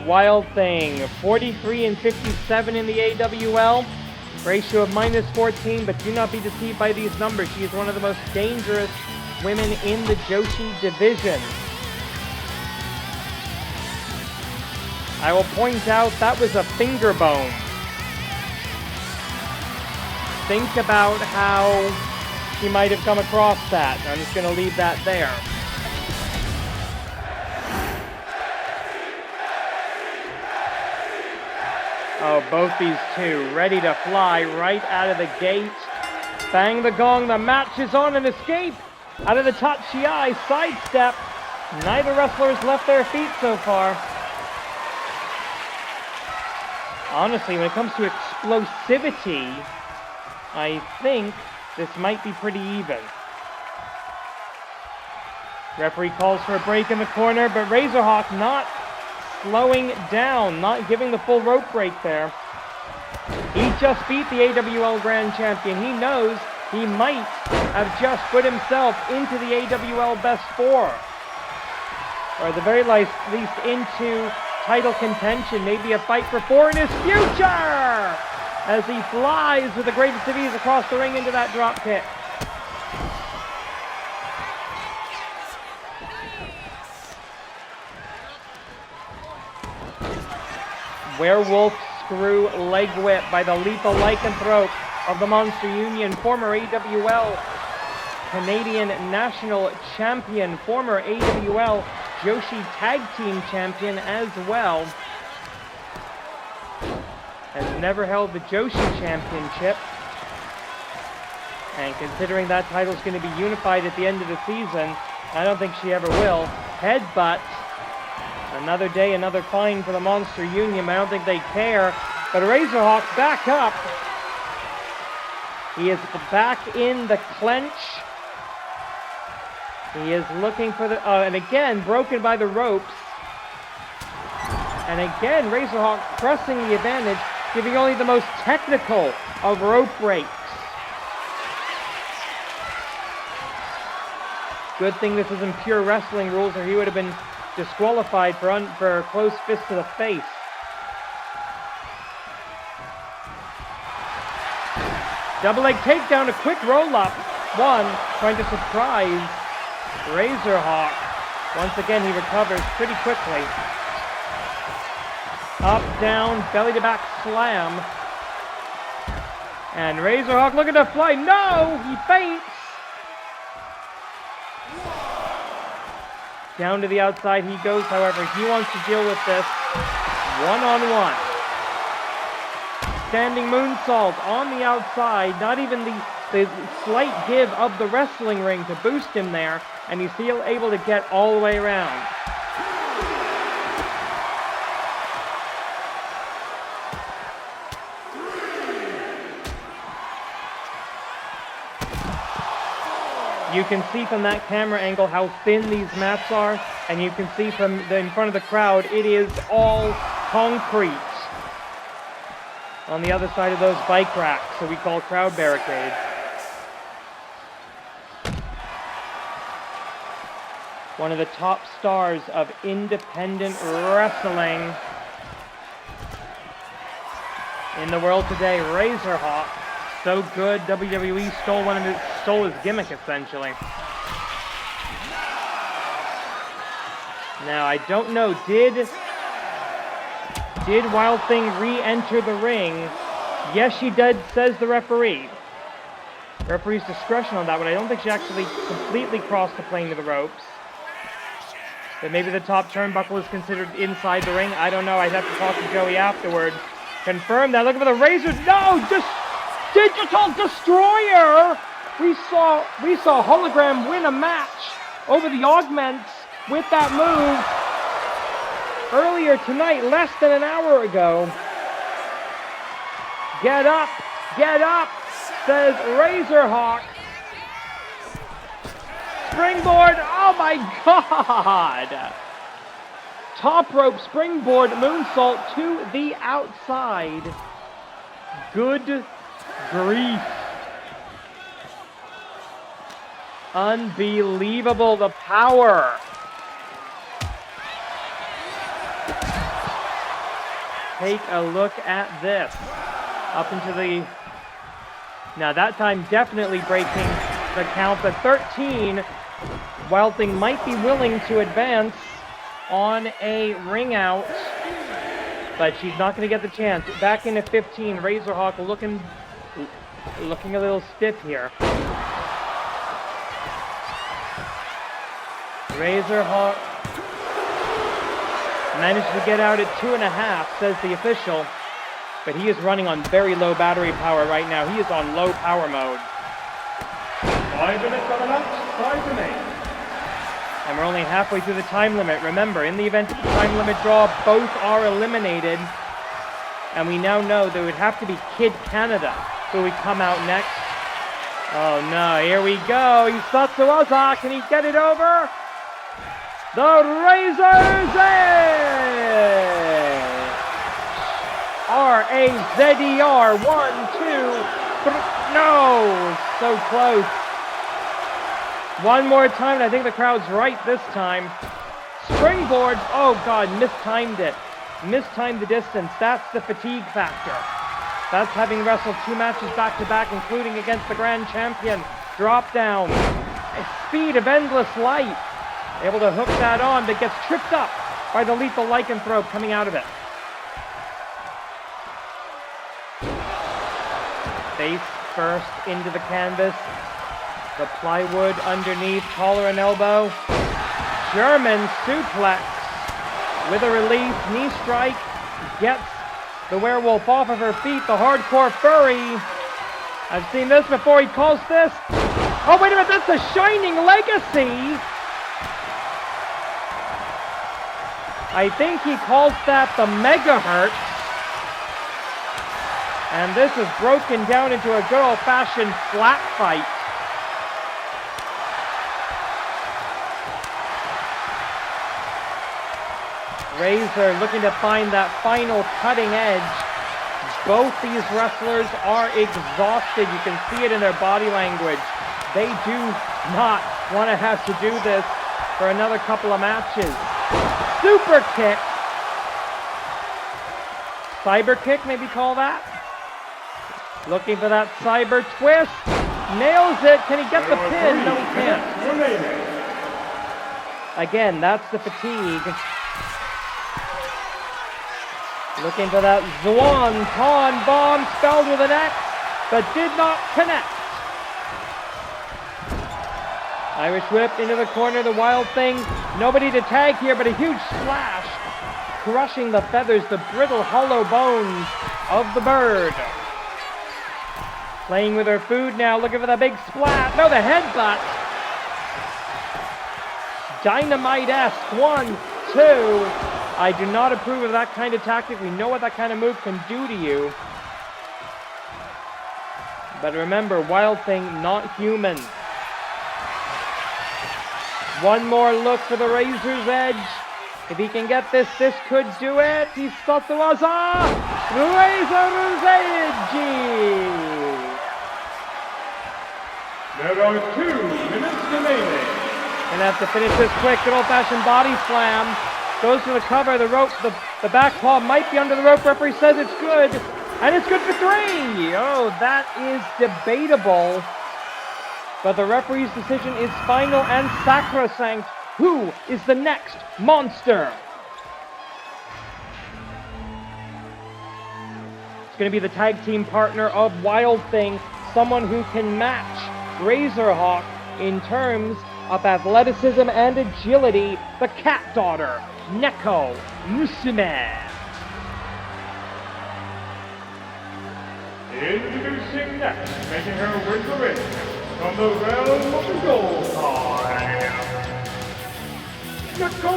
Wild Thing, 43 and 57 in the AWL. Ratio of -14, but do not be deceived by these numbers. She is one of the most dangerous women in the Joshi division. I will point out that was a finger bone. Think about how she might have come across that. I'm just going to leave that there. Oh, both these two ready to fly right out of the gate. Bang the gong, the match is on, an escape out of the Tachiai sidestep. Neither wrestler has left their feet so far. Honestly, when it comes to explosivity, I think this might be pretty even. Referee calls for a break in the corner, but Razorhawk not slowing down, not giving the full rope break there. He just beat the AWL Grand Champion. He knows he might have just put himself into the AWL Best Four. Or at the very least into title contention, maybe a fight for 4 in his future! As he flies with the greatest of ease across the ring into that drop kick. Werewolf screw leg whip by the lethal lycanthrope of the Monster Union, former AWL Canadian National Champion, former AWL Joshi Tag Team Champion as well. Has never held the Joshi Championship. And considering that title is going to be unified at the end of the season, I don't think she ever will. Headbutt. Another day, another fine for the Monster Union. I don't think they care. But Razorhawk back up. He is back in the clench. He is looking for the... and again, broken by the ropes. And again, Razorhawk pressing the advantage, giving only the most technical of rope breaks. Good thing this isn't pure wrestling rules, or he would have been disqualified for a close fist to the face. Double leg takedown, a quick roll-up. One, trying to surprise Razorhawk. Once again, he recovers pretty quickly. Up, down, belly to back slam. And Razorhawk looking to fly. No! He faints! Down to the outside he goes, however, he wants to deal with this one-on-one. Standing moonsault on the outside, not even the slight give of the wrestling ring to boost him there, and he's still able to get all the way around. You can see from that camera angle how thin these mats are, and you can see from in front of the crowd, it is all concrete on the other side of those bike racks, so we call crowd barricades. One of the top stars of independent wrestling in the world today, Thvnderhawk. So good, WWE stole his gimmick, essentially. Now, I don't know, did Wild Thing re-enter the ring? Yes, she did, says the referee. Referee's discretion on that one. I don't think she actually completely crossed the plane of the ropes. But maybe the top turnbuckle is considered inside the ring. I don't know. I'd have to talk to Joey afterward. Confirm that. Looking for the razors. No! Just Digital Destroyer! We saw Hologram win a match over the Augments with that move earlier tonight, less than an hour ago. Get up, says Thvnderhawk. Springboard, oh my God! Top rope springboard moonsault to the outside. Good grief. Unbelievable, the power. Take a look at this. Up into the... Now that time definitely breaking the count. The 13, Wild Thing might be willing to advance on a ring out, but she's not going to get the chance. Back into 15, Thvnderhawk looking a little stiff here. Thvnderhawk managed to get out at 2.5, says the official, but he is running on very low battery power right now. He is on low power mode. 5 minutes on the match, 5 minutes. And we're only halfway through the time limit. Remember, in the event of the time limit draw, both are eliminated. And we now know there would have to be Kid Canada who would come out next. Oh no, here we go. Satsuwaza, can he get it over? The Razors R-A-Z-E-R. 1, 2, 3. No, so close. One more time, and I think the crowd's right this time. Springboard, oh God, mistimed it. Mistimed the distance. That's the fatigue factor. That's having wrestled 2 matches back-to-back, including against the Grand Champion. Drop down. A speed of endless light. Able to hook that on, but gets tripped up by the lethal lycanthrope coming out of it. Face first into the canvas. The plywood underneath, collar and elbow. German suplex with a release, knee strike, gets the werewolf off of her feet, the hardcore furry. I've seen this before, he calls this. Oh, wait a minute, that's the Shining Legacy. I think he calls that the Megahertz. And this is broken down into a good old-fashioned flat fight. Razor looking to find that final cutting edge. Both these wrestlers are exhausted. You can see it in their body language. They do not want to have to do this for another couple of matches. Super kick. Cyber kick, maybe call that. Looking for that cyber twist. Nails it. Can he get the pin? No, he can't. Again, that's the fatigue. Looking for that Swanton bomb spelled with an X, but did not connect. Irish whip into the corner, the Wild Thing. Nobody to tag here, but a huge splash. Crushing the feathers, the brittle, hollow bones of the bird. Playing with her food now, looking for the big splat. No, the headbutt. Dynamite-esque. 1, 2. I do not approve of that kind of tactic. We know what that kind of move can do to you. But remember, Wild Thing, not human. One more look for the Razor's Edge. If he can get this, this could do it. He's got the Waza! Razor's Edge! There are 2 minutes remaining. Gonna have to finish this quick. Good old-fashioned body slam. Goes for the cover. The rope, the back paw might be under the rope. Referee says it's good. And it's good for 3. Oh, that is debatable. But the referee's decision is final and sacrosanct. Who is the next monster? It's going to be the tag team partner of Wild Thing, someone who can match Razorhawk in terms of athleticism and agility, the cat daughter, Neko Musume. Introducing next, making her way to the ring, from the realm of the gold time, Neko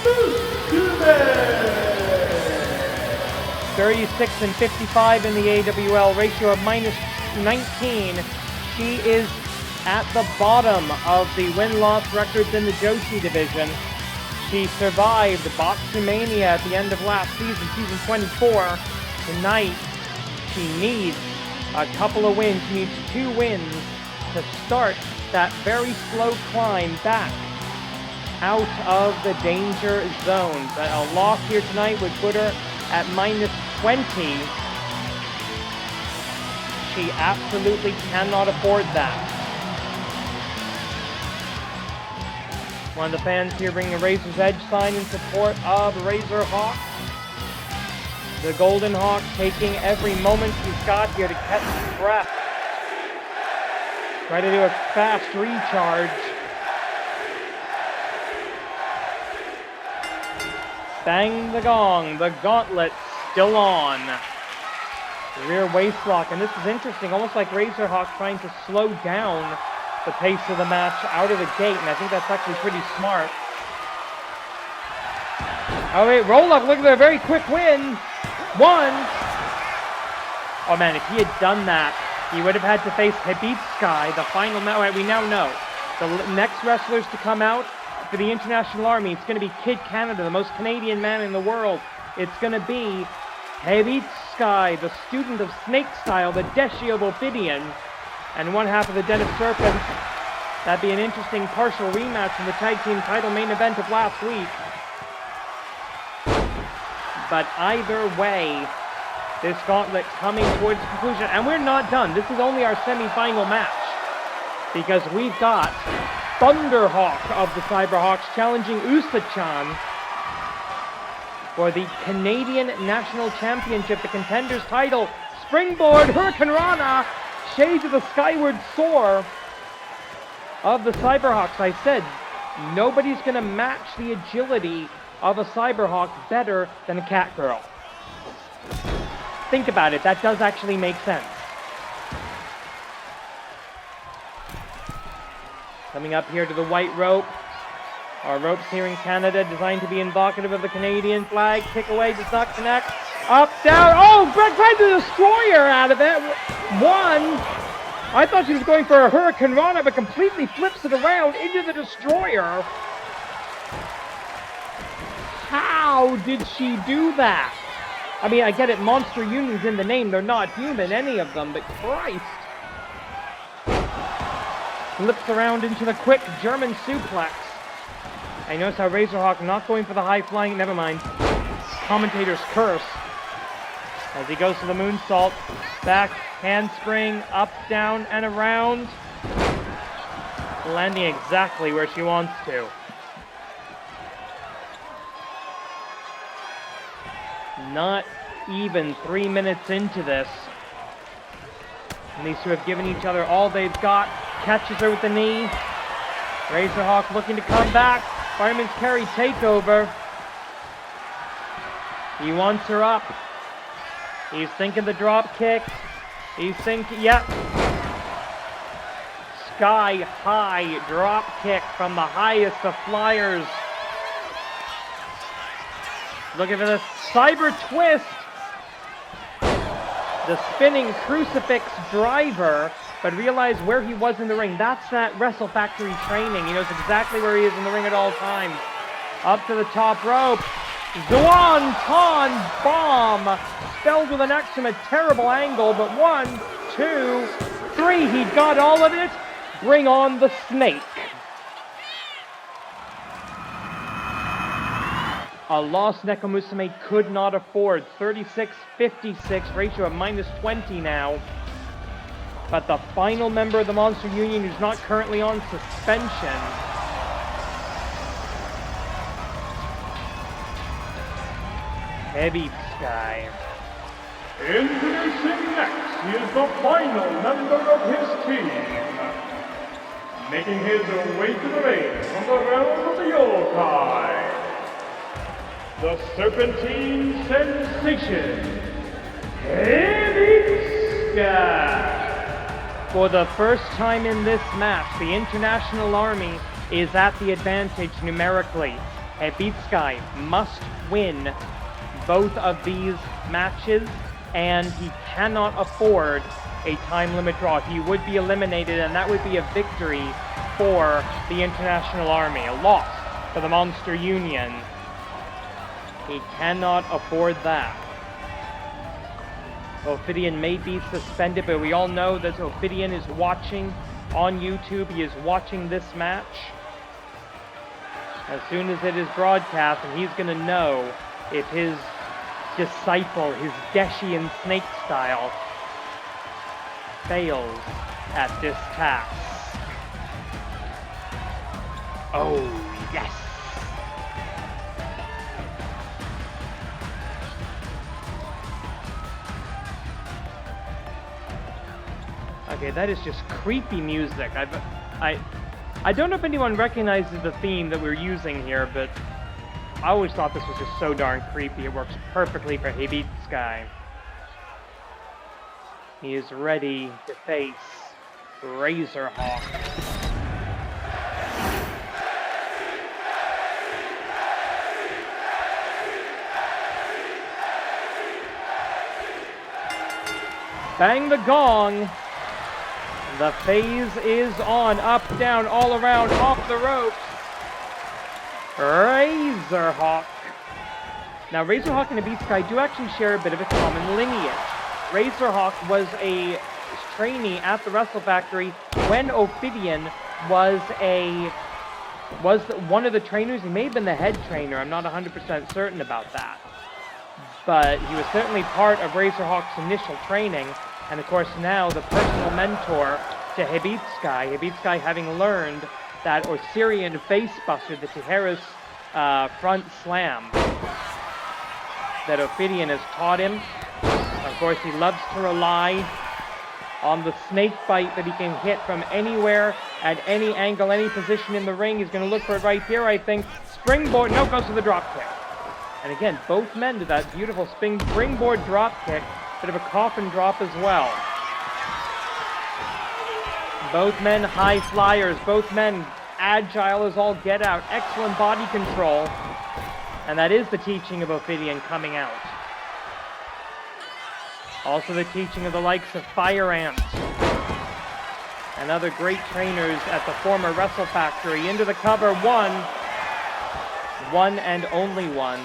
Musume! 36 and 55 in the AWL, ratio of -19. She is at the bottom of the win-loss records in the Joshi division. She survived Boxumania at the end of last season, season 24. Tonight, she needs a couple of wins. She needs 2 wins to start that very slow climb back out of the danger zone. But a loss here tonight would put her at -20. She absolutely cannot afford that. One of the fans here bringing a Razor's Edge sign in support of Razorhawk. The Golden Hawk taking every moment he's got here to catch his breath. Try to do a fast recharge. Bang the gong, the gauntlet still on. The rear waist lock, and this is interesting, almost like Razorhawk trying to slow down the pace of the match out of the gate, and I think that's actually pretty smart. Oh wait, roll up, look at that very quick win. 1. Oh man, if he had done that, he would have had to face Hibitsky, the final match. We now know the next wrestlers to come out for the International Army. It's going to be Kid Canada, the most Canadian man in the world. It's going to be Hibitsky, the student of Snake Style, the Deshi of Ophidian, and one half of the Den of Serpents. That'd be an interesting partial rematch from the tag team title main event of last week. But either way, this gauntlet coming towards conclusion. And we're not done. This is only our semi-final match, because we've got Thvnderhawk of the Cyberhawks challenging Usa-chan for the Canadian National Championship, the Contenders title. Springboard, Hurricane Rana, shades of the skyward soar of the Cyberhawks. I said, nobody's going to match the agility of a Cyberhawk better than a Catgirl. Think about it, that does actually make sense. Coming up here to the white rope. Our ropes here in Canada designed to be invocative of the Canadian flag. Kick away, does not connect. Up, down. Oh, Brett tried the destroyer out of it. 1. I thought she was going for a Hurricane Rana, but completely flips it around into the destroyer. How did she do that? I mean, I get it, Monster Union's in the name. They're not human, any of them, but Christ. Flips around into the quick German suplex. I notice how Razorhawk not going for the high flying, never mind. Commentator's curse. As he goes to the moonsault. Back, handspring, up, down, and around. Landing exactly where she wants to. Not even 3 minutes into this. And these two have given each other all they've got. Catches her with the knee. Razorhawk looking to come back. Fireman's carry takeover. He wants her up. He's thinking the drop kick. He's thinking, yep. Sky high drop kick from the highest of flyers. Looking for the cyber twist. The spinning crucifix driver. but realize where he was in the ring. That's that Wrestle Factory training. He knows exactly where he is in the ring at all times. Up to the top rope. Swanton bomb! Spelled with an X from a terrible angle, but 1, 2, 3. He got all of it. Bring on the snake. A loss Nekomusume could not afford. 36-56, ratio of -20 now. But the final member of the Monster Union who's not currently on suspension. Heavy Sky. Introducing next, he is the final member of his team. Making his way to the ring from the realm of the yokai. The Serpentine Sensation, Heavy Sky. For the first time in this match, the International Army is at the advantage numerically. Heavy Sky must win both of these matches, and he cannot afford a time limit draw. He would be eliminated, and that would be a victory for the International Army. A loss for the Monster Union. He cannot afford that. Ophidian may be suspended, but we all know that Ophidian is watching on YouTube. He is watching this match as soon as it is broadcast, and he's going to know if his disciple, his Deshian snake style, fails at this task. Oh, yes! Okay, that is just creepy music. I don't know if anyone recognizes the theme that we're using here, but I always thought this was just so darn creepy. It works perfectly for Heavy Sky. He is ready to face Razorhawk. Bang the gong. The phase is on. Up, down, all around, off the ropes. Razorhawk. Now, Razorhawk and Heavy Sky do actually share a bit of a common lineage. Razorhawk was a trainee at the Wrestle Factory when Ophidian was one of the trainers. He may have been the head trainer. I'm not 100% certain about that. But he was certainly part of Razorhawk's initial training. And of course now the personal mentor to Heavy Sky. Heavy Sky having learned that Osirian facebuster, the Tijeras front slam that Ophidian has taught him. Of course, he loves to rely on the snake bite that he can hit from anywhere, at any angle, any position in the ring. He's going to look for it right here, I think. Springboard, no, goes to the drop kick. And again, both men did that beautiful springboard drop kick, bit of a coffin drop as well. Both men high flyers, both men agile as all get out, excellent body control. And that is the teaching of Ophidian coming out. Also the teaching of the likes of Fire Ant and other great trainers at the former Wrestle Factory. Into the cover, one and only one.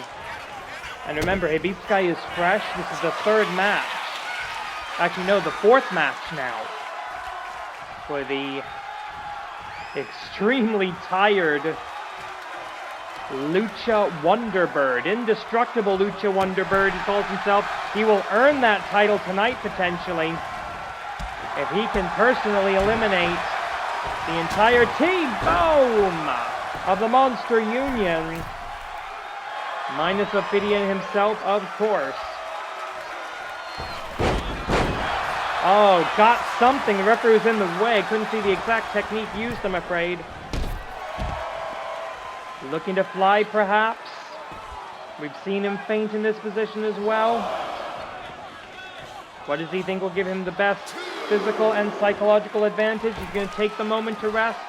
And remember, Heavy Sky is fresh. This is the third match. Actually, no, the fourth match now for the extremely tired Lucha Wonderbird. Indestructible Lucha Wonderbird, he calls himself. He will earn that title tonight, potentially, if he can personally eliminate the entire team, boom, of the Monster Union. Minus Ophidian himself, of course. Oh, got something. The referee was in the way. Couldn't see the exact technique used, I'm afraid. Looking to fly, perhaps. We've seen him faint in this position as well. What does he think will give him the best physical and psychological advantage? He's going to take the moment to rest.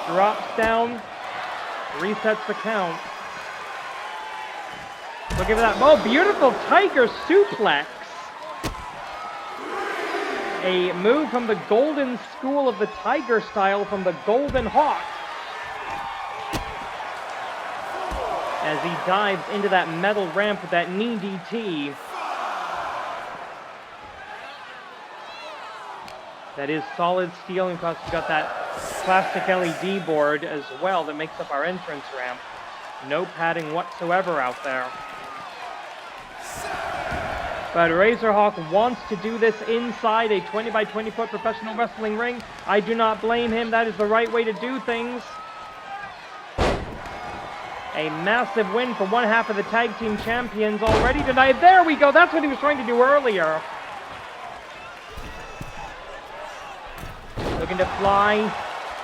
Drops down. Resets the count. Look at that. Oh, beautiful tiger suplex. A move from the golden school of the tiger style from the Thvnderhawk. As he dives into that metal ramp with that knee DT. That is solid steel, and of course we've got that plastic LED board as well that makes up our entrance ramp. No padding whatsoever out there. But Razorhawk wants to do this inside a 20 by 20 foot professional wrestling ring. I do not blame him. That is the right way to do things. A massive win for one half of the tag team champions already tonight. There we go. That's what he was trying to do earlier. Looking to fly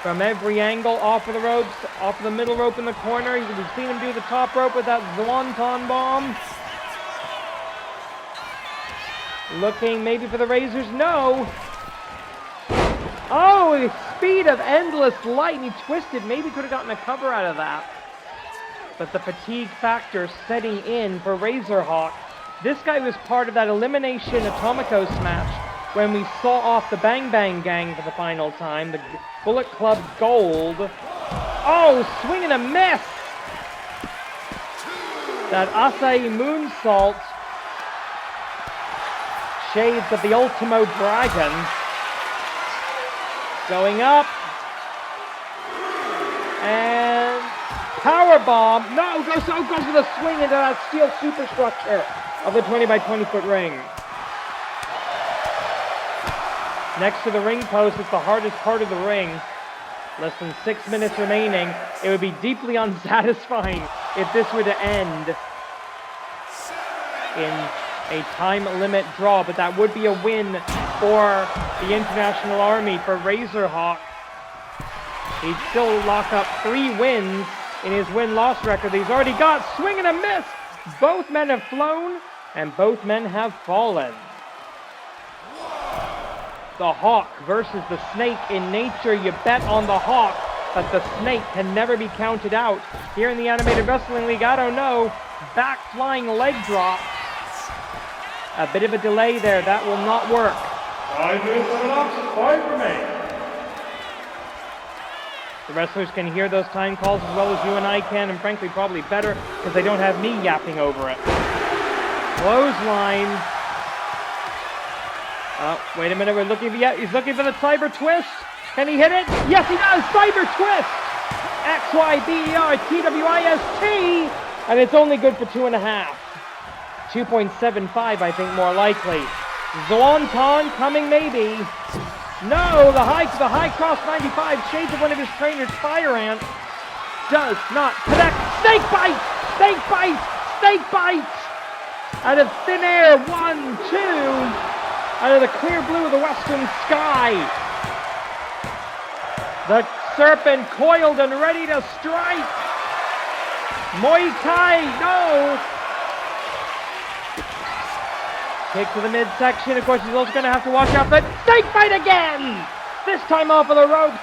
from every angle, off of the ropes, off of the middle rope in the corner. We've seen him do the top rope with that Swanton bomb. Looking maybe for the Razors. No. Oh, the speed of endless light. And he twisted. Maybe could have gotten a cover out of that. But the fatigue factor setting in for Razorhawk. This guy was part of that elimination Atomicos match when we saw off the Bang Bang Gang for the final time. The Bullet Club Gold. Oh, swing and a miss. That Asai moonsault. Shades of the Ultimo Dragon. Going up. And powerbomb. No, goes with a swing into that steel superstructure of the 20 by 20 foot ring. Next to the ring post is the hardest part of the ring. Less than 6 minutes remaining. It would be deeply unsatisfying if this were to end in a time limit draw, but that would be a win for the International Army, for Razorhawk. He'd still lock up 3 wins in his win-loss record that he's already got. Swing and a miss! Both men have flown, and both men have fallen. The Hawk versus the Snake. In nature, you bet on the Hawk, but the Snake can never be counted out. Here in the Animated Wrestling League, I don't know. Back flying leg drop. A bit of a delay there. That will not work. 5 minutes on the box, 5 remain. The wrestlers can hear those time calls as well as you and I can, and frankly probably better because they don't have me yapping over it. Clothesline. Wait a minute, he's looking for the Cyber Twist. Can he hit it? Yes, he does! Cyber Twist! XYBER-TWIST! And it's only good for 2.5. 2.75, I think, more likely. Swanton coming, maybe. No, the high cross 95, shades of one of his trainers, Fire Ant, does not connect. Snake bite! Snake bite! Snake bite! Out of thin air, 1, 2... out of the clear blue of the western sky. The serpent coiled and ready to strike. Muay Thai, no. Kick to the midsection. Of course, he's also going to have to watch out for snake bite again. This time off of the ropes.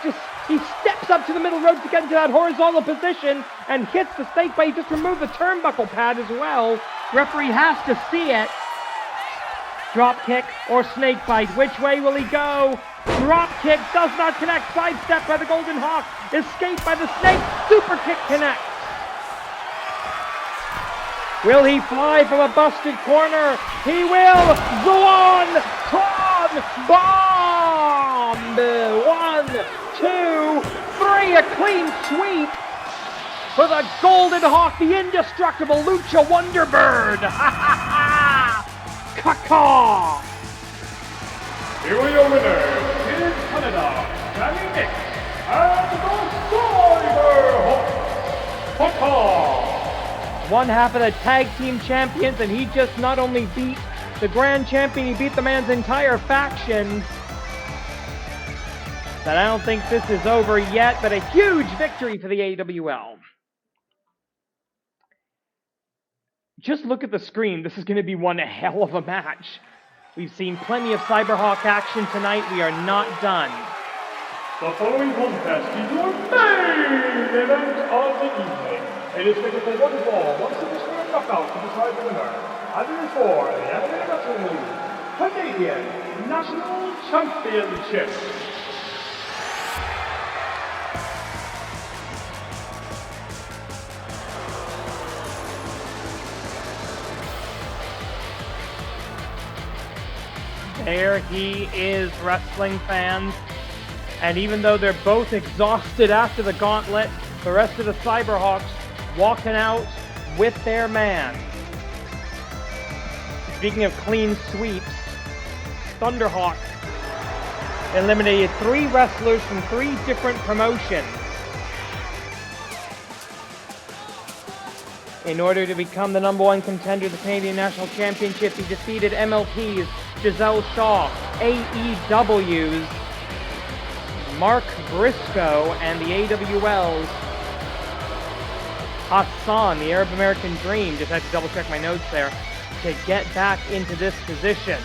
He steps up to the middle rope to get into that horizontal position and hits the snake bite. He just removed the turnbuckle pad as well. Referee has to see it. Drop kick or snake bite. Which way will he go? Drop kick does not connect. Sidestep by the Thvnderhawk. Escape by the snake. Super kick connects. Will he fly from a busted corner? He will. Swanton bomb. 1, 2, 3. A clean sweep for the Thvnderhawk, the indestructible Lucha Wonderbird. Ha ha ha! Caw-caw! Here are your winners, in Canada, Danny Nick and the Cyberhawk. Caw-caw! One half of the tag team champions, and he just not only beat the grand champion, he beat the man's entire faction. But I don't think this is over yet, but a huge victory for the AWL. Just look at the screen. This is going to be one hell of a match. We've seen plenty of Cyberhawk action tonight. We are not done. The following contest is your main event of the evening. It is scheduled for 1 fall, 1 submission knockout to decide the winner. And it is for the Animated Wrestling League Canadian National Championship. There he is, wrestling fans. And even though they're both exhausted after the gauntlet, the rest of the Cyberhawks walking out with their man. Speaking of clean sweeps, Thvnderhawk eliminated 3 wrestlers from 3 different promotions in order to become the #1 contender of the Canadian National Championship. He defeated MLP's Giselle Shaw, AEW's Mark Briscoe, and the AWL's Hassan, the Arab American Dream. Just had to double check my notes there to get back into this position.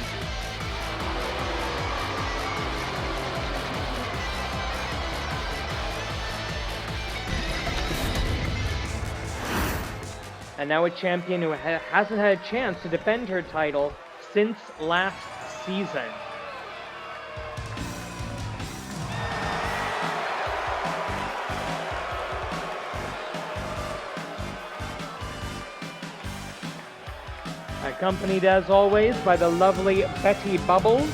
And now a champion who hasn't had a chance to defend her title since last season. Accompanied as always by the lovely Betty Bubbles.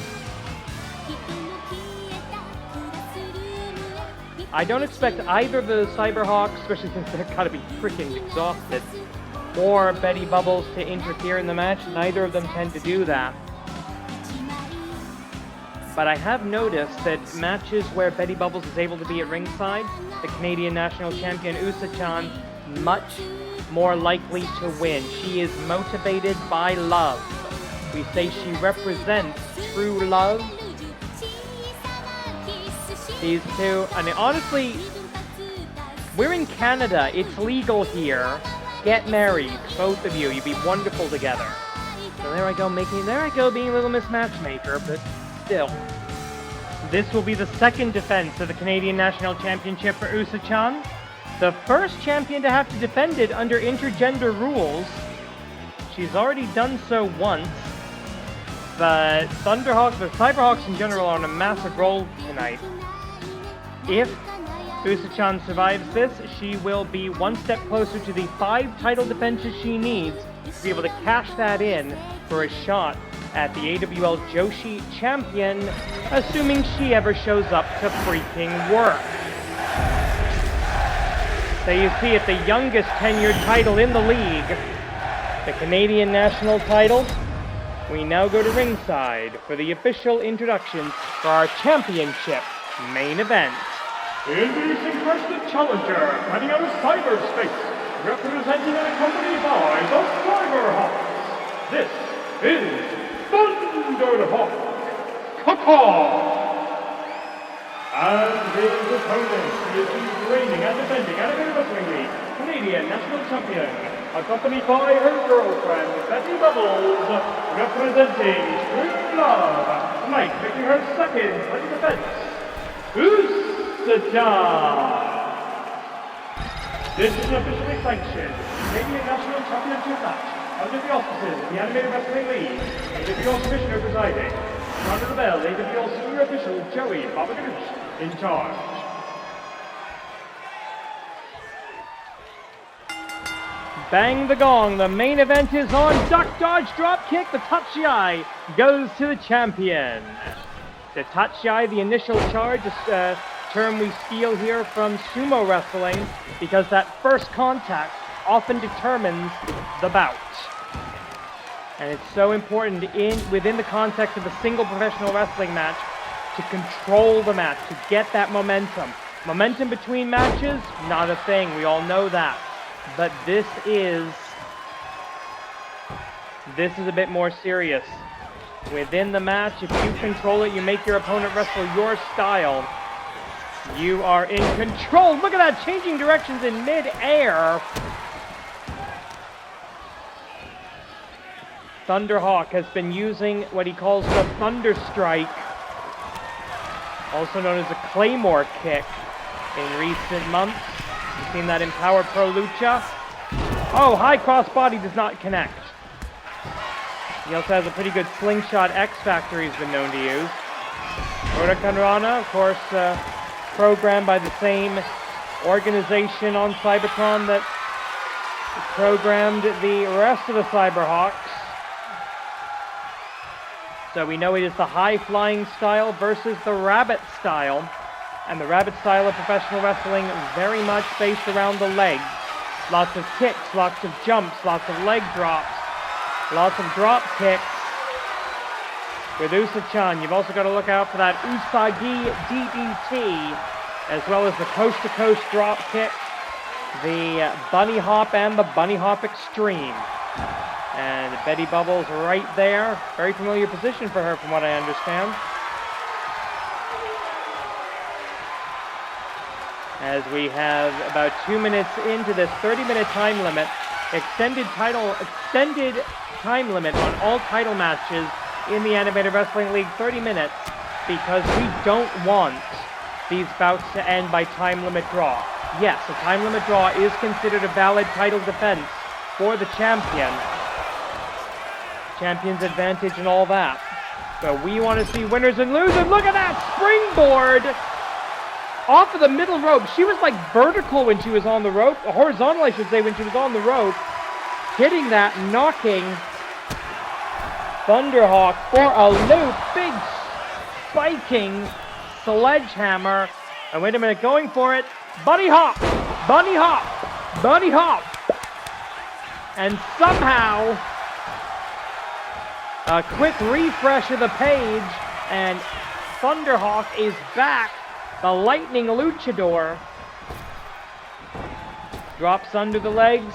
I don't expect either of the Cyberhawks, especially since they've got to be freaking exhausted, or Betty Bubbles to interfere in the match. Neither of them tend to do that. But I have noticed that matches where Betty Bubbles is able to be at ringside, the Canadian National Champion Usa-chan, much more likely to win. She is motivated by love. We say she represents true love. These two, and honestly, we're in Canada. It's legal here. Get married, both of you. You'd be wonderful together. So there I go, being a little Miss Matchmaker, but still. This will be the second defense of the Canadian National Championship for Usa-chan. The first champion to have to defend it under intergender rules. She's already done so once. But Thvnderhawk, the Cyberhawks in general, are on a massive roll tonight. If Usa-chan survives this, she will be one step closer to the 5 title defenses she needs to be able to cash that in for a shot at the AWL Joshi champion, assuming she ever shows up to freaking work. So you see it, the youngest tenured title in the league, the Canadian National title. We now go to ringside for the official introductions for our championship main event. Introducing first the challenger, fighting out of cyberspace, representing and accompanied by the Cyberhawks. This is Thvnderhawk. Caw-caw! And his opponent is the reigning and defending Animated Wrestling League Canadian National Champion, accompanied by her girlfriend, Betty Bubbles, representing True Love. Tonight, making her second title defense, Usa-chan. This is an officially sanctioned Canadian National Championship match under the auspices of the Animated Wrestling League, AWL Commissioner presiding. Under the bell, AWL Senior Official Joey Babagooch in charge. Bang the gong, the main event is on. Duck, dodge, drop kick, the Tachiai goes to the champion. The Tachiai, the initial charge, is a term we steal here from sumo wrestling because that first contact often determines the bout. And it's so important within the context of a single professional wrestling match to control the match, to get that momentum. Momentum between matches, not a thing, we all know that. But this is a bit more serious. Within the match, if you control it, you make your opponent wrestle your style, you are in control. Look at that, changing directions in mid-air. Thvnderhawk has been using what he calls the Thunder Strike, also known as a Claymore kick, in recent months. You've seen that in Power Pro Lucha. Oh, high cross body does not connect. He also has a pretty good slingshot X Factor he's been known to use. Huracanrana, of course, programmed by the same organization on Cybertron that programmed the rest of the Cyberhawks. So we know it is the high-flying style versus the rabbit style. And the rabbit style of professional wrestling very much based around the legs. Lots of kicks, lots of jumps, lots of leg drops, lots of drop kicks. With Usa-chan, you've also got to look out for that Usagi DDT, as well as the coast-to-coast drop kick, the bunny hop, and the bunny hop extreme. And Betty Bubbles right there. Very familiar position for her from what I understand. As we have about 2 minutes into this 30-minute time limit, extended time limit on all title matches in the Animated Wrestling League, 30 minutes, because we don't want these bouts to end by time limit draw. Yes, a time limit draw is considered a valid title defense for the champion. Champion's advantage and all that. But we want to see winners and losers. Look at that springboard off of the middle rope. She was like vertical when she was on the rope, horizontal I should say, when she was on the rope, hitting that, knocking Thvnderhawk for a loop. Big spiking sledgehammer. And wait a minute, going for it. Bunny hop, bunny hop, bunny hop. And somehow a quick refresh of the page, and Thvnderhawk is back. The Lightning Luchador drops under the legs,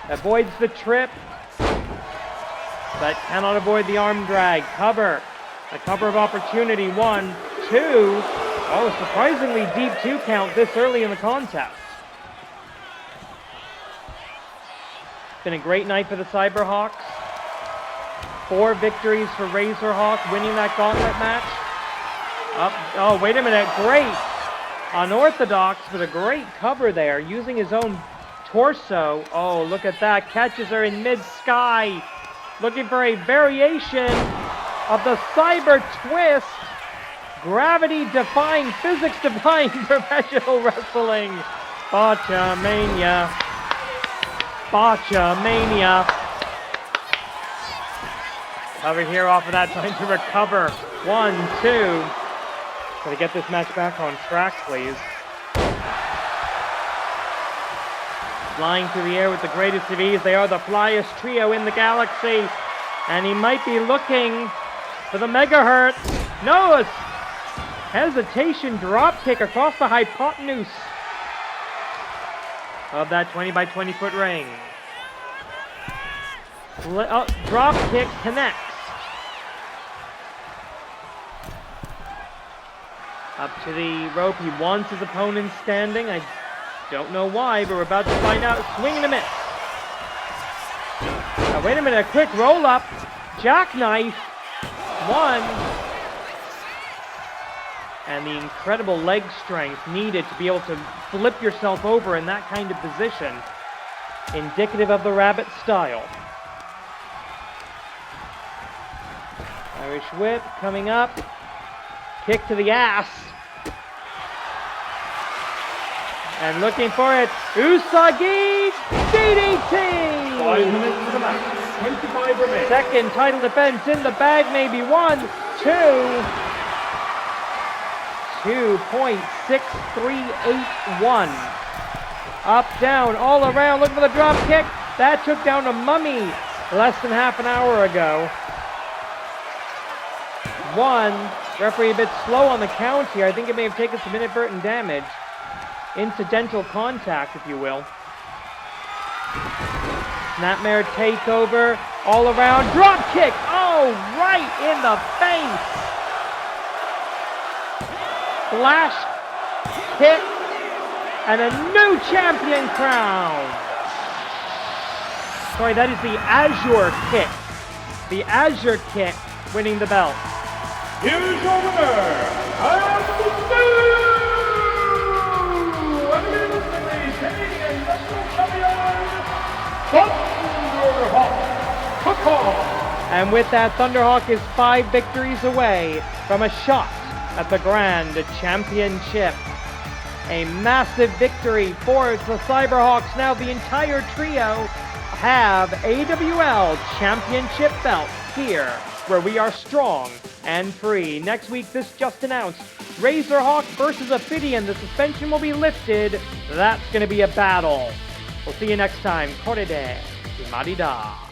avoids the trip, but cannot avoid the arm drag. Cover, a cover of opportunity. 1, 2. Oh, surprisingly deep 2 count this early in the contest. It's been a great night for the Cyberhawks. 4 victories for Razorhawk, winning that Gauntlet match. Oh, wait a minute, great. Unorthodox, but a great cover there, using his own torso. Oh, look at that, catches her in mid-sky. Looking for a variation of the Cyber Twist. Gravity-defying, physics-defying professional wrestling. Botchamania. Botchamania. Cover here off of that, trying to recover. 1, 2. Gotta get this match back on track, please. Flying through the air with the greatest of ease. They are the flyest trio in the galaxy. And he might be looking for the megahertz. No, a hesitation drop kick across the hypotenuse of that 20 by 20 foot ring. Drop kick connects. Up to the rope. He wants his opponent standing. I don't know why, but we're about to find out. Swing and a miss. Now, wait a minute. A quick roll up. Jackknife. 1. And the incredible leg strength needed to be able to flip yourself over in that kind of position. Indicative of the rabbit style. Irish whip coming up. Kick to the ass. And looking for it. Usagi DDT! 5 minutes to the match. 25 remain. Second title defense in the bag, maybe 1, 2. 2.6381. Up, down, all around. Looking for the drop kick. That took down a mummy less than half an hour ago. 1. Referee a bit slow on the count here. I think it may have taken some inadvertent damage. Incidental contact, if you will. Snapmare takeover. All around. Drop kick. Oh, right in the face. Flash kick. And a new champion crown. Sorry, that is the Azure kick. The Azure kick winning the belt. Here's your winner, and the new Canadian National Champion, Thvnderhawk. And with that, Thvnderhawk is 5 victories away from a shot at the Grand Championship. A massive victory for the Cyberhawks. Now the entire trio have AWL Championship belts here, where we are strong and free. Next week, this just announced, Razorhawk versus Ophidian. The suspension will be lifted. That's going to be a battle. We'll see you next time. Korede, Imarida.